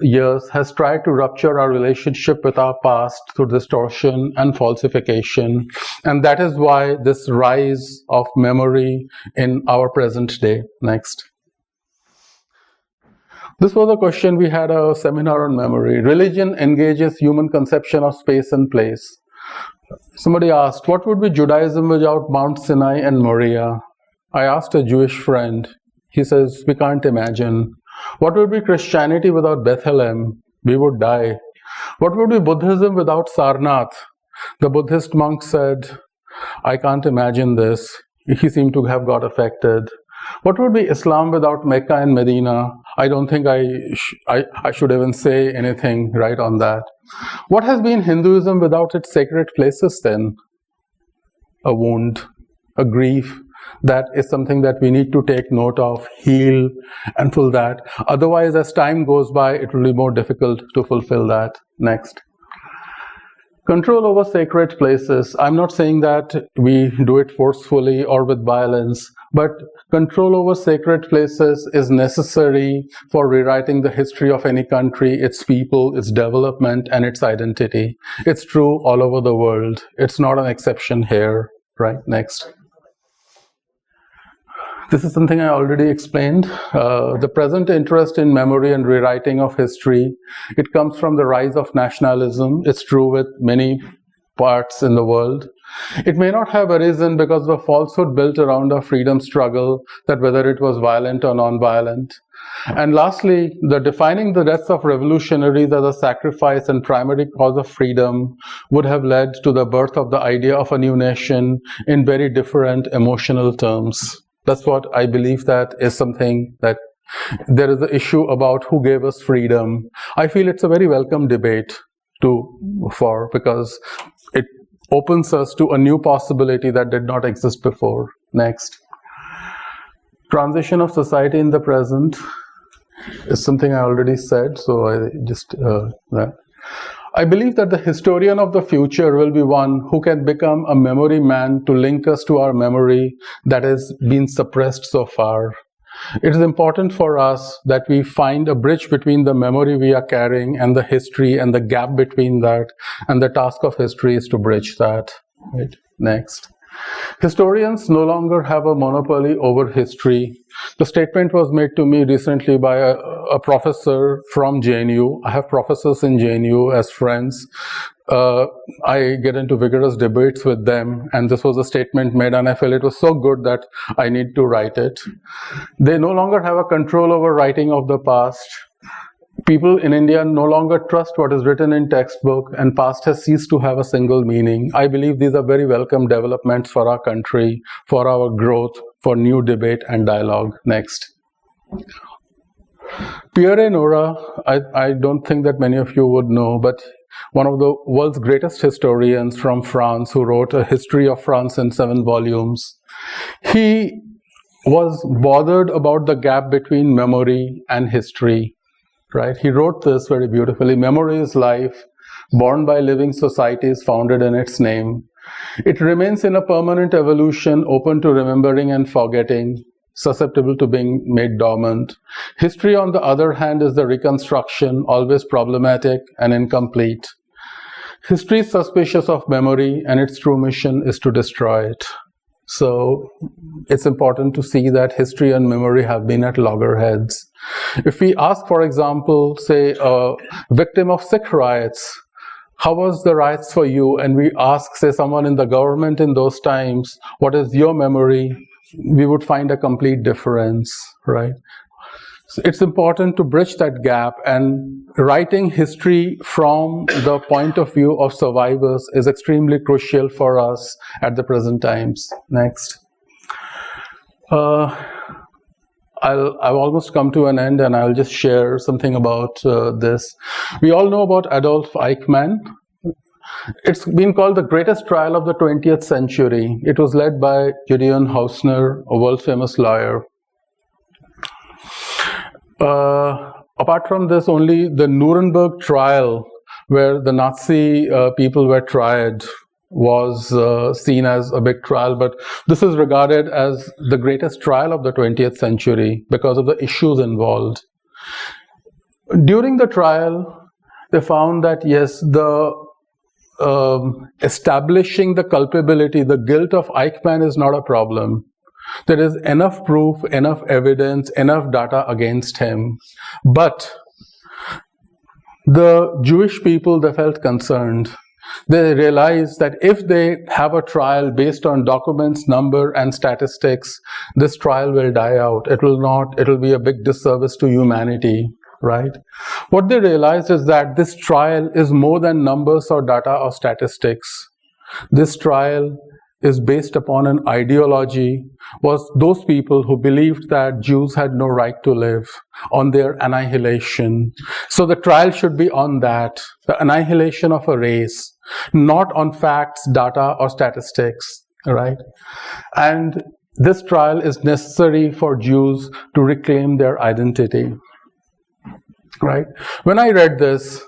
years has tried to rupture our relationship with our past through distortion and falsification. And that is why this rise of memory in our present day. Next. This was a question we had a seminar on memory. Religion engages human conception of space and place. Somebody asked, what would be Judaism without Mount Sinai and Moriah? I asked a Jewish friend. He says, we can't imagine. What would be Christianity without Bethlehem? We would die. What would be Buddhism without Sarnath? The Buddhist monk said, I can't imagine this. He seemed to have got affected. What would be Islam without Mecca and Medina? I don't think I should even say anything right on that. What has been Hinduism without its sacred places then? A wound, a grief. That is something that we need to take note of, heal, and fill that. Otherwise, as time goes by, it will be more difficult to fulfill that. Next. Control over sacred places. I'm not saying that we do it forcefully or with violence, but control over sacred places is necessary for rewriting the history of any country, its people, its development, and its identity. It's true all over the world. It's not an exception here. Right? Next. This is something I already explained. The present interest in memory and rewriting of history, it comes from the rise of nationalism. It's true with many parts in the world. It may not have arisen because of a falsehood built around a freedom struggle, that whether it was violent or non-violent. And lastly, defining the deaths of revolutionaries as a sacrifice and primary cause of freedom would have led to the birth of the idea of a new nation in very different emotional terms. That's what I believe that is something that there is an issue about who gave us freedom. I feel it's a very welcome debate because it opens us to a new possibility that did not exist before. Next. Transition of society in the present is something I already said, so I just that. I believe that the historian of the future will be one who can become a memory man to link us to our memory that has been suppressed so far. It is important for us that we find a bridge between the memory we are carrying and the history and the gap between that, and the task of history is to bridge that. Right. Next. Historians no longer have a monopoly over history. The statement was made to me recently by a professor from JNU. I have professors in JNU as friends. I get into vigorous debates with them, and this was a statement made, and I felt it was so good that I need to write it. They no longer have a control over writing of the past. People in India no longer trust what is written in textbook, and past has ceased to have a single meaning. I believe these are very welcome developments for our country, for our growth, for new debate and dialogue. Next. Pierre Nora, I don't think that many of you would know, but one of the world's greatest historians from France who wrote a history of France in 7 volumes. He was bothered about the gap between memory and history. Right? He wrote this very beautifully. Memory is life, born by living societies founded in its name. It remains in a permanent evolution, open to remembering and forgetting, susceptible to being made dormant. History, on the other hand, is the reconstruction, always problematic and incomplete. History is suspicious of memory, and its true mission is to destroy it. So it's important to see that history and memory have been at loggerheads. If we ask, for example, say a victim of Sikh riots, how was the riots for you? And we ask, say, someone in the government in those times, what is your memory? We would find a complete difference, right? So it's important to bridge that gap, and writing history from the point of view of survivors is extremely crucial for us at the present times. Next. I've almost come to an end, and I'll just share something about this. We all know about Adolf Eichmann. It's been called the greatest trial of the 20th century. It was led by Gideon Hausner, a world-famous lawyer. Apart from this, only the Nuremberg trial, where the Nazi people were tried, was seen as a big trial, but this is regarded as the greatest trial of the 20th century because of the issues involved. During the trial, they found that yes, the establishing the culpability, the guilt of Eichmann is not a problem. There is enough proof, enough evidence, enough data against him. But the Jewish people, they felt concerned. They realized that if they have a trial based on documents, number, and statistics, this trial will die out. It will be a big disservice to humanity, right? What they realized is that this trial is more than numbers or data or statistics. this trial is based upon an ideology, was those people who believed that Jews had no right to live, on their annihilation. So the trial should be on that, the annihilation of a race, not on facts, data, or statistics, right? And this trial is necessary for Jews to reclaim their identity, right? When I read this,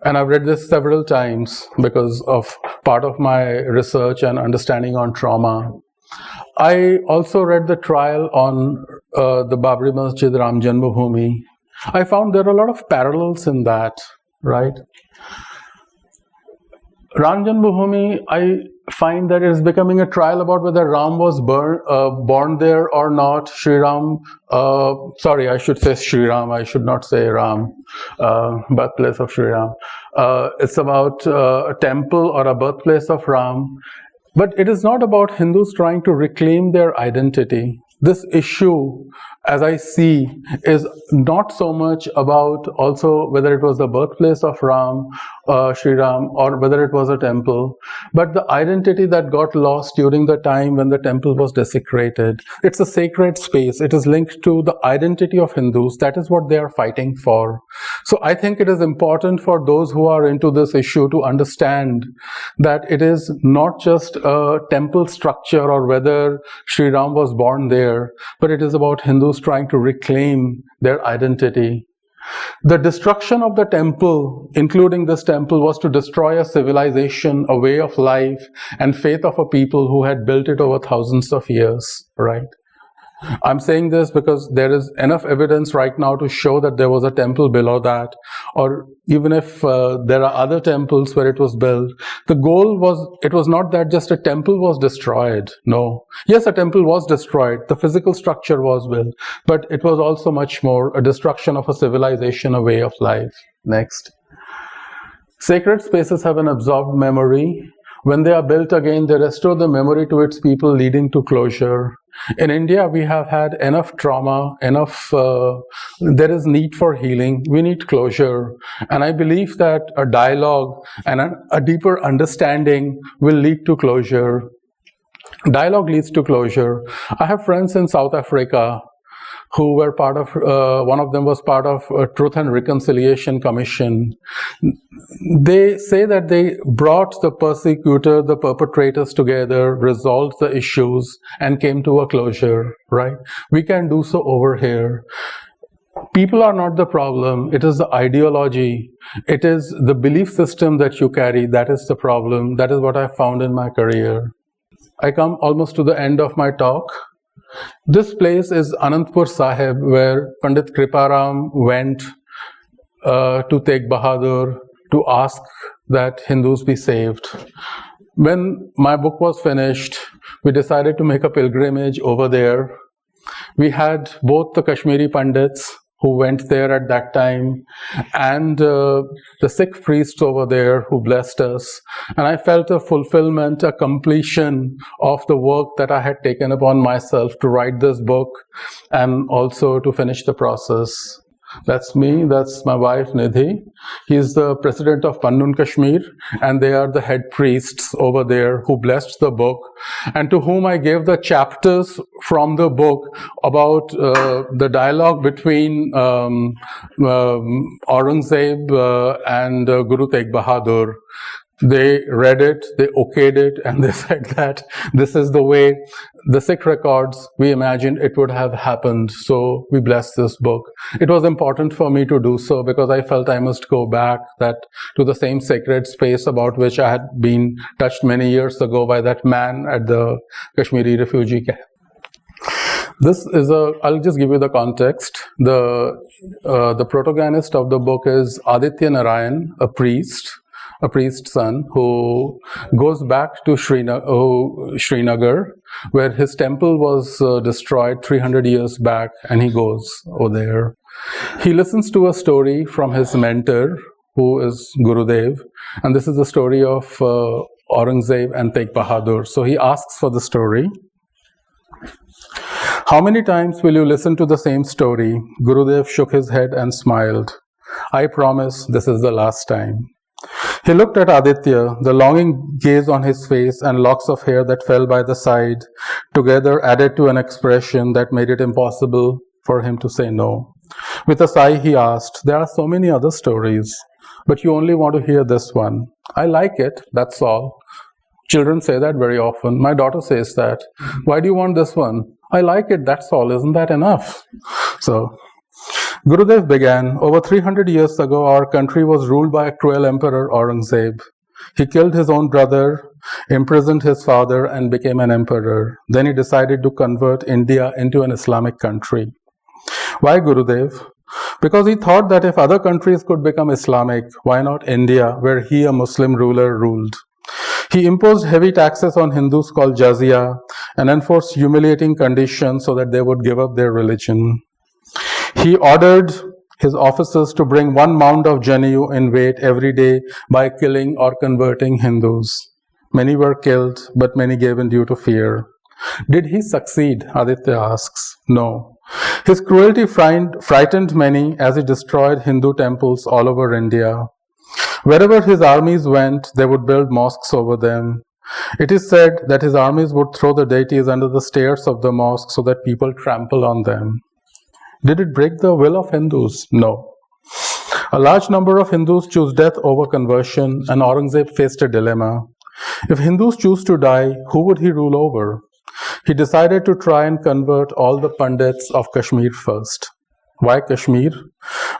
and I've read this several times because of part of my research and understanding on trauma, I also read the trial on the Babri Masjid, Ram Janmabhoomi. I found there are a lot of parallels in that, right? Ram Janmabhoomi, I find that it is becoming a trial about whether Ram was born there or not. Sri Ram, sorry, I should say Sri Ram, I should not say Ram, birthplace of Sri Ram. It's about a temple or a birthplace of Ram. But it is not about Hindus trying to reclaim their identity. This issue, as I see, is not so much about also whether it was the birthplace of Ram, Sri Ram, or whether it was a temple, but the identity that got lost during the time when the temple was desecrated. It's a sacred space. It is linked to the identity of Hindus. That is what they are fighting for. So I think it is important for those who are into this issue to understand that it is not just a temple structure or whether Sri Ram was born there, but it is about Hindus trying to reclaim their identity. The destruction of the temple, including this temple, was to destroy a civilization, a way of life, and faith of a people who had built it over thousands of years, right? I'm saying this because there is enough evidence right now to show that there was a temple below that, or even if there are other temples where it was built, the goal was, it was not that just a temple was destroyed. No. Yes, a temple was destroyed. The physical structure was built, but it was also much more a destruction of a civilization, a way of life. Next. Sacred spaces have an absorbed memory. When they are built again, they restore the memory to its people, leading to closure. In India, we have had enough trauma, there is need for healing. We need closure. And I believe that a dialogue and a deeper understanding will lead to closure. Dialogue leads to closure. I have friends in South Africa who were part of, one of them was part of a Truth and Reconciliation Commission. They say that they brought the persecutor, the perpetrators together, resolved the issues, and came to a closure, right? We can do so over here. People are not the problem. It is the ideology. It is the belief system that you carry. That is the problem. That is what I found in my career. I come almost to the end of my talk. This place is Anantpur Sahib, where Pandit Kriparam went to Tegh Bahadur to ask that Hindus be saved. When my book was finished, we decided to make a pilgrimage over there. We had both the Kashmiri Pandits who went there at that time, and the Sikh priests over there who blessed us. And I felt a fulfillment, a completion of the work that I had taken upon myself to write this book and also to finish the process. That's me, that's my wife Nidhi. He's the president of Pannun Kashmir, and they are the head priests over there who blessed the book, and to whom I gave the chapters from the book about the dialogue between Aurangzeb and Guru Tegh Bahadur. They read it, they okayed it, and they said that this is the way the Sikh records, we imagined it would have happened. So we blessed this book. It was important for me to do so because I felt I must go back to the same sacred space about which I had been touched many years ago by that man at the Kashmiri refugee camp. This is I'll just give you the context. The protagonist of the book is Aditya Narayan, a priest's son who goes back to Srinagar, where his temple was destroyed 300 years back, and he goes over there. He listens to a story from his mentor, who is Gurudev, and this is the story of Aurangzeb and Tegh Bahadur. So he asks for the story. How many times will you listen to the same story? Gurudev shook his head and smiled. I promise this is the last time. He looked at Aditya, the longing gaze on his face and locks of hair that fell by the side, together added to an expression that made it impossible for him to say no. With a sigh, he asked, "There are so many other stories, but you only want to hear this one." "I like it, that's all." Children say that very often. My daughter says that. "Why do you want this one?" "I like it, that's all. Isn't that enough?" So, Gurudev began, "Over 300 years ago, our country was ruled by a cruel emperor, Aurangzeb. He killed his own brother, imprisoned his father, and became an emperor. Then he decided to convert India into an Islamic country. Why, Gurudev? Because he thought that if other countries could become Islamic, why not India, where he, a Muslim ruler, ruled? He imposed heavy taxes on Hindus called jizya and enforced humiliating conditions so that they would give up their religion. He ordered his officers to bring 1 mound of Janu in weight every day by killing or converting Hindus. Many were killed, but many gave in due to fear. Did he succeed? Aditya asks. No. His cruelty frightened many as he destroyed Hindu temples all over India. Wherever his armies went, they would build mosques over them. It is said that his armies would throw the deities under the stairs of the mosque so that people trample on them. Did it break the will of Hindus? No. A large number of Hindus choose death over conversion, and Aurangzeb faced a dilemma. If Hindus choose to die, who would he rule over? He decided to try and convert all the Pandits of Kashmir first. Why Kashmir?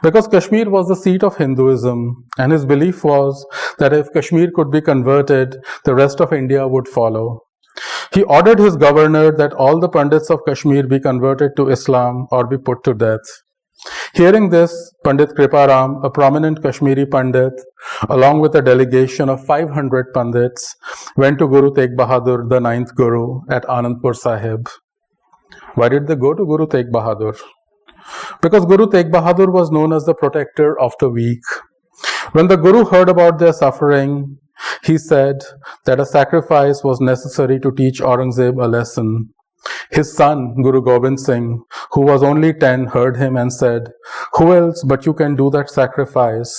Because Kashmir was the seat of Hinduism, and his belief was that if Kashmir could be converted, the rest of India would follow. He ordered his governor that all the Pandits of Kashmir be converted to Islam or be put to death. Hearing this, Pandit Kriparam, a prominent Kashmiri Pandit, along with a delegation of 500 Pandits, went to Guru Tegh Bahadur, the 9th Guru, at Anantpur Sahib. Why did they go to Guru Tegh Bahadur? Because Guru Tegh Bahadur was known as the protector of the weak. When the Guru heard about their suffering, he said that a sacrifice was necessary to teach Aurangzeb a lesson. His son, Guru Gobind Singh, who was only 10, heard him and said, "Who else but you can do that sacrifice?"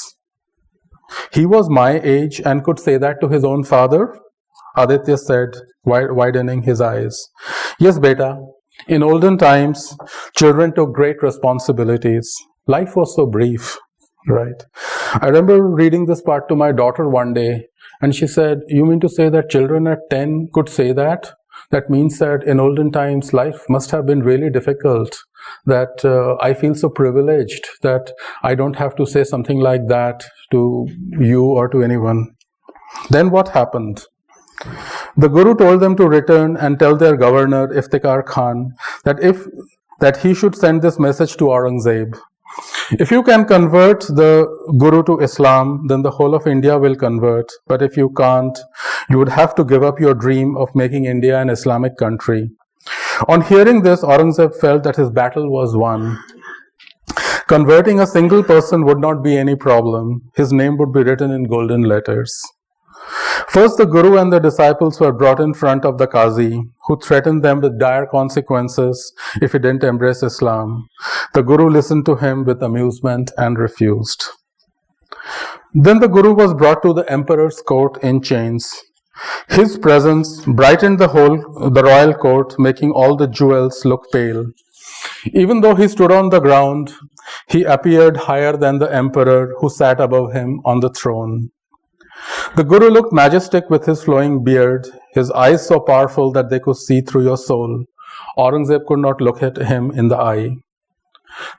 He was my age and could say that to his own father? Aditya said, widening his eyes. Yes, beta. In olden times, children took great responsibilities. Life was so brief, right? I remember reading this part to my daughter one day, and she said, "You mean to say that children at 10 could say that? That means that in olden times, life must have been really difficult, that I feel so privileged that I don't have to say something like that to you or to anyone." Then what happened? The Guru told them to return and tell their governor, Iftikhar Khan, that he should send this message to Aurangzeb. If you can convert the Guru to Islam, then the whole of India will convert. But if you can't, you would have to give up your dream of making India an Islamic country. On hearing this, Aurangzeb felt that his battle was won. Converting a single person would not be any problem. His name would be written in golden letters. First, the Guru and the disciples were brought in front of the Qazi, who threatened them with dire consequences if he didn't embrace Islam. The Guru listened to him with amusement and refused. Then the Guru was brought to the emperor's court in chains. His presence brightened the royal court, making all the jewels look pale. Even though he stood on the ground, he appeared higher than the emperor, who sat above him on the throne. The Guru looked majestic with his flowing beard, his eyes so powerful that they could see through your soul. Aurangzeb could not look at him in the eye.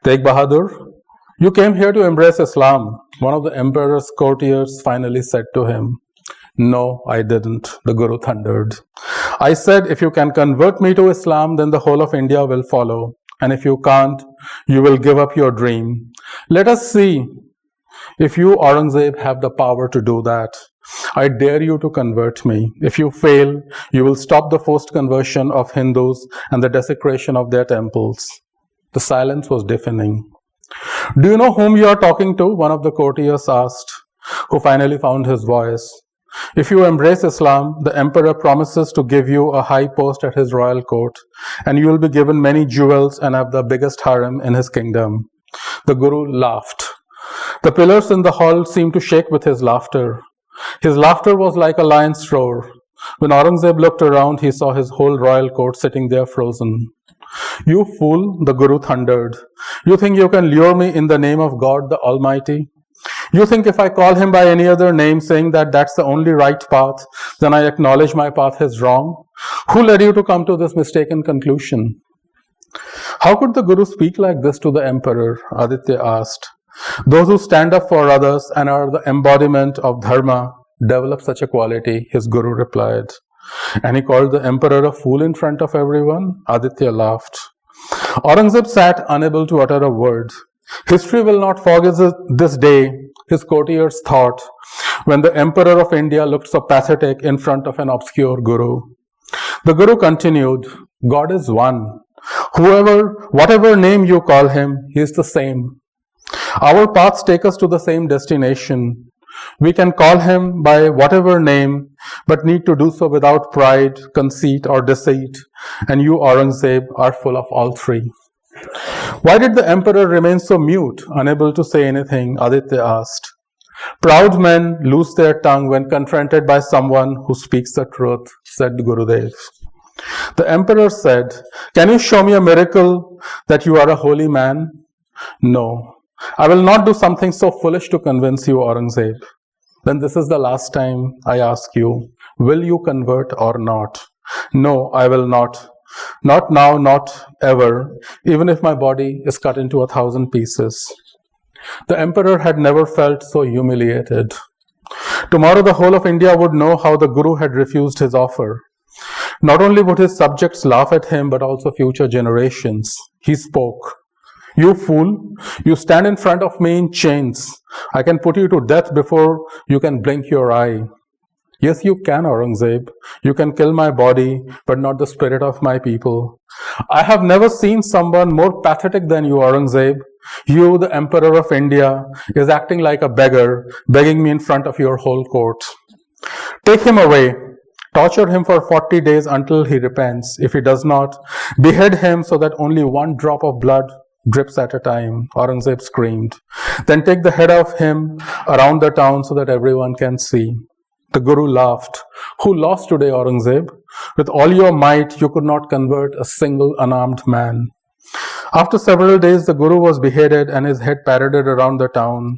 Tegh Bahadur, you came here to embrace Islam, one of the emperor's courtiers finally said to him. No, I didn't, the Guru thundered. I said, if you can convert me to Islam, then the whole of India will follow. And if you can't, you will give up your dream. Let us see if you, Aurangzeb, have the power to do that. I dare you to convert me. If you fail, you will stop the forced conversion of Hindus and the desecration of their temples. The silence was deafening. Do you know whom you are talking to? One of the courtiers asked, who finally found his voice. If you embrace Islam, the emperor promises to give you a high post at his royal court, and you will be given many jewels and have the biggest harem in his kingdom. The Guru laughed. The pillars in the hall seemed to shake with his laughter. His laughter was like a lion's roar. When Aurangzeb looked around, he saw his whole royal court sitting there frozen. "You fool," the Guru thundered. "You think you can lure me in the name of God the Almighty? You think if I call him by any other name, saying that that's the only right path, then I acknowledge my path is wrong? Who led you to come to this mistaken conclusion?" "How could the Guru speak like this to the emperor?" Aditya asked. "Those who stand up for others and are the embodiment of dharma develop such a quality," his Guru replied. "And he called the emperor a fool in front of everyone?" Aditya laughed. Aurangzeb sat unable to utter a word. History will not forget this day, his courtiers thought, when the emperor of India looked so pathetic in front of an obscure Guru. The Guru continued, "God is one. Whatever name you call him, he is the same. Our paths take us to the same destination. We can call him by whatever name, but need to do so without pride, conceit, or deceit. And you, Aurangzeb, are full of all three." "Why did the emperor remain so mute, unable to say anything?" Aditya asked. "Proud men lose their tongue when confronted by someone who speaks the truth," said Gurudev. The emperor said, "Can you show me a miracle that you are a holy man?" "No. I will not do something so foolish to convince you, Aurangzeb." "Then this is the last time I ask you, will you convert or not?" "No, I will not. Not now, not ever, even if my body is cut into 1,000 pieces." The emperor had never felt so humiliated. Tomorrow the whole of India would know how the Guru had refused his offer. Not only would his subjects laugh at him, but also future generations. He spoke. "You fool, you stand in front of me in chains. I can put you to death before you can blink your eye." "Yes, you can, Aurangzeb. You can kill my body, but not the spirit of my people." "I have never seen someone more pathetic than you, Aurangzeb. You, the Emperor of India, is acting like a beggar, begging me in front of your whole court. Take him away. Torture him for 40 days until he repents. If he does not, behead him so that only one drop of blood drips at a time," Aurangzeb screamed. "Then take the head of him around the town so that everyone can see." The Guru laughed. "Who lost today, Aurangzeb? With all your might, you could not convert a single unarmed man." After several days, the Guru was beheaded and his head paraded around the town.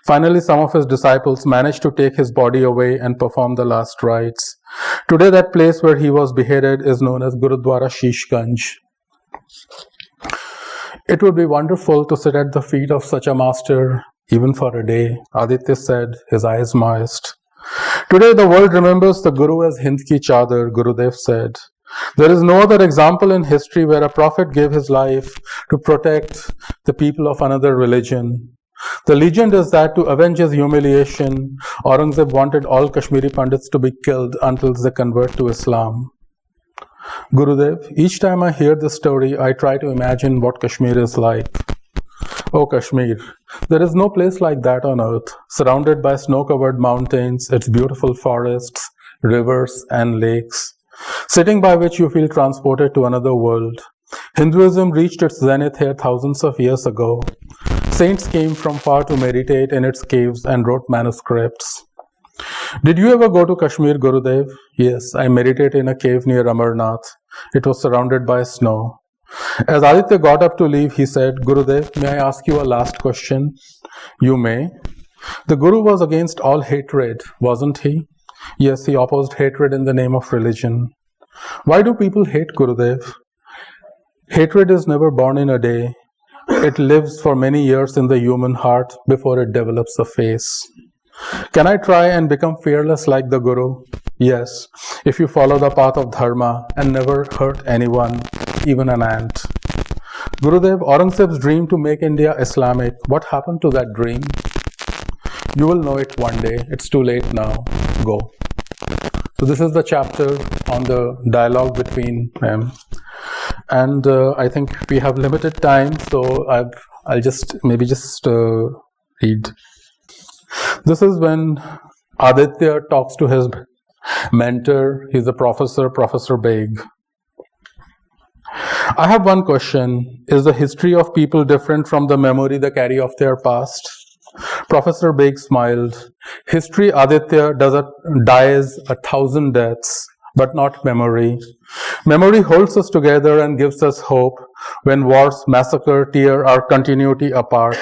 Finally, some of his disciples managed to take his body away and perform the last rites. Today, that place where he was beheaded is known as Gurudwara Shishganj. "It would be wonderful to sit at the feet of such a master, even for a day," Aditya said, his eyes moist. "Today, the world remembers the Guru as Hind ki Chadar," Gurudev said. "There is no other example in history where a prophet gave his life to protect the people of another religion. The legend is that to avenge his humiliation, Aurangzeb wanted all Kashmiri Pandits to be killed until they convert to Islam." Gurudev, each time I hear this story, I try to imagine what Kashmir is like. "Oh, Kashmir, there is no place like that on earth. Surrounded by snow-covered mountains, its beautiful forests, rivers, and lakes, sitting by which you feel transported to another world. Hinduism reached its zenith here thousands of years ago. Saints came from far to meditate in its caves and wrote manuscripts." "Did you ever go to Kashmir, Gurudev?" "Yes, I meditated in a cave near Amarnath. It was surrounded by snow." As Aditya got up to leave, he said, "Gurudev, may I ask you a last question?" "You may." The Guru was against all hatred, wasn't he? Yes, he opposed hatred in the name of religion. Why do people hate, Gurudev? Hatred is never born in a day. It lives for many years in the human heart before it develops a face. Can I try and become fearless like the Guru? Yes, if you follow the path of dharma and never hurt anyone, even an ant. Gurudev, Aurangzeb's dream to make India Islamic, what happened to that dream? You will know it one day. It's too late now. Go. So this is the chapter on the dialogue between them. And I think we have limited time, so I'll just read. This is when Aditya talks to his mentor. He's a professor, Professor Begh. I have one question. Is the history of people different from the memory they carry of their past? Professor Baig smiled. History, Aditya, dies 1,000 deaths, but not memory. Memory holds us together and gives us hope when wars massacre, tear our continuity apart.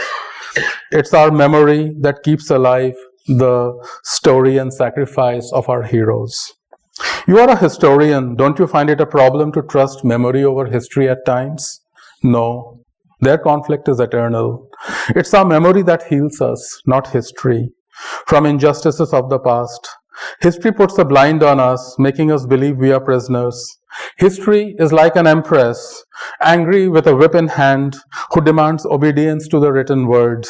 It's our memory that keeps alive the story and sacrifice of our heroes. You are a historian. Don't you find it a problem to trust memory over history at times? No. Their conflict is eternal. It's our memory that heals us, not history, from injustices of the past. History puts a blind on us, making us believe we are prisoners. History is like an empress, angry with a whip in hand, who demands obedience to the written word.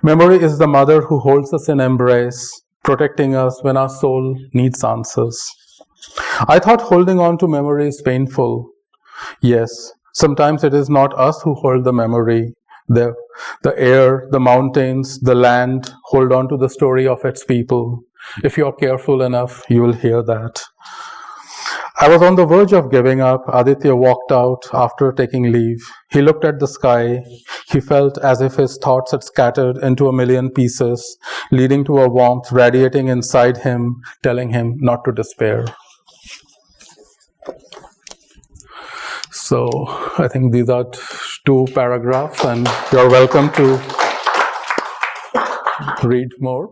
Memory is the mother who holds us in embrace, protecting us when our soul needs answers. I thought holding on to memory is painful. Yes, sometimes it is not us who hold the memory. The air, the mountains, the land hold on to the story of its people. If you're careful enough, you will hear that. I was on the verge of giving up. Aditya walked out after taking leave. He looked at the sky. He felt as if his thoughts had scattered into a million pieces, leading to a warmth radiating inside him, telling him not to despair. So I think these are 2 paragraphs, and you're welcome to read more.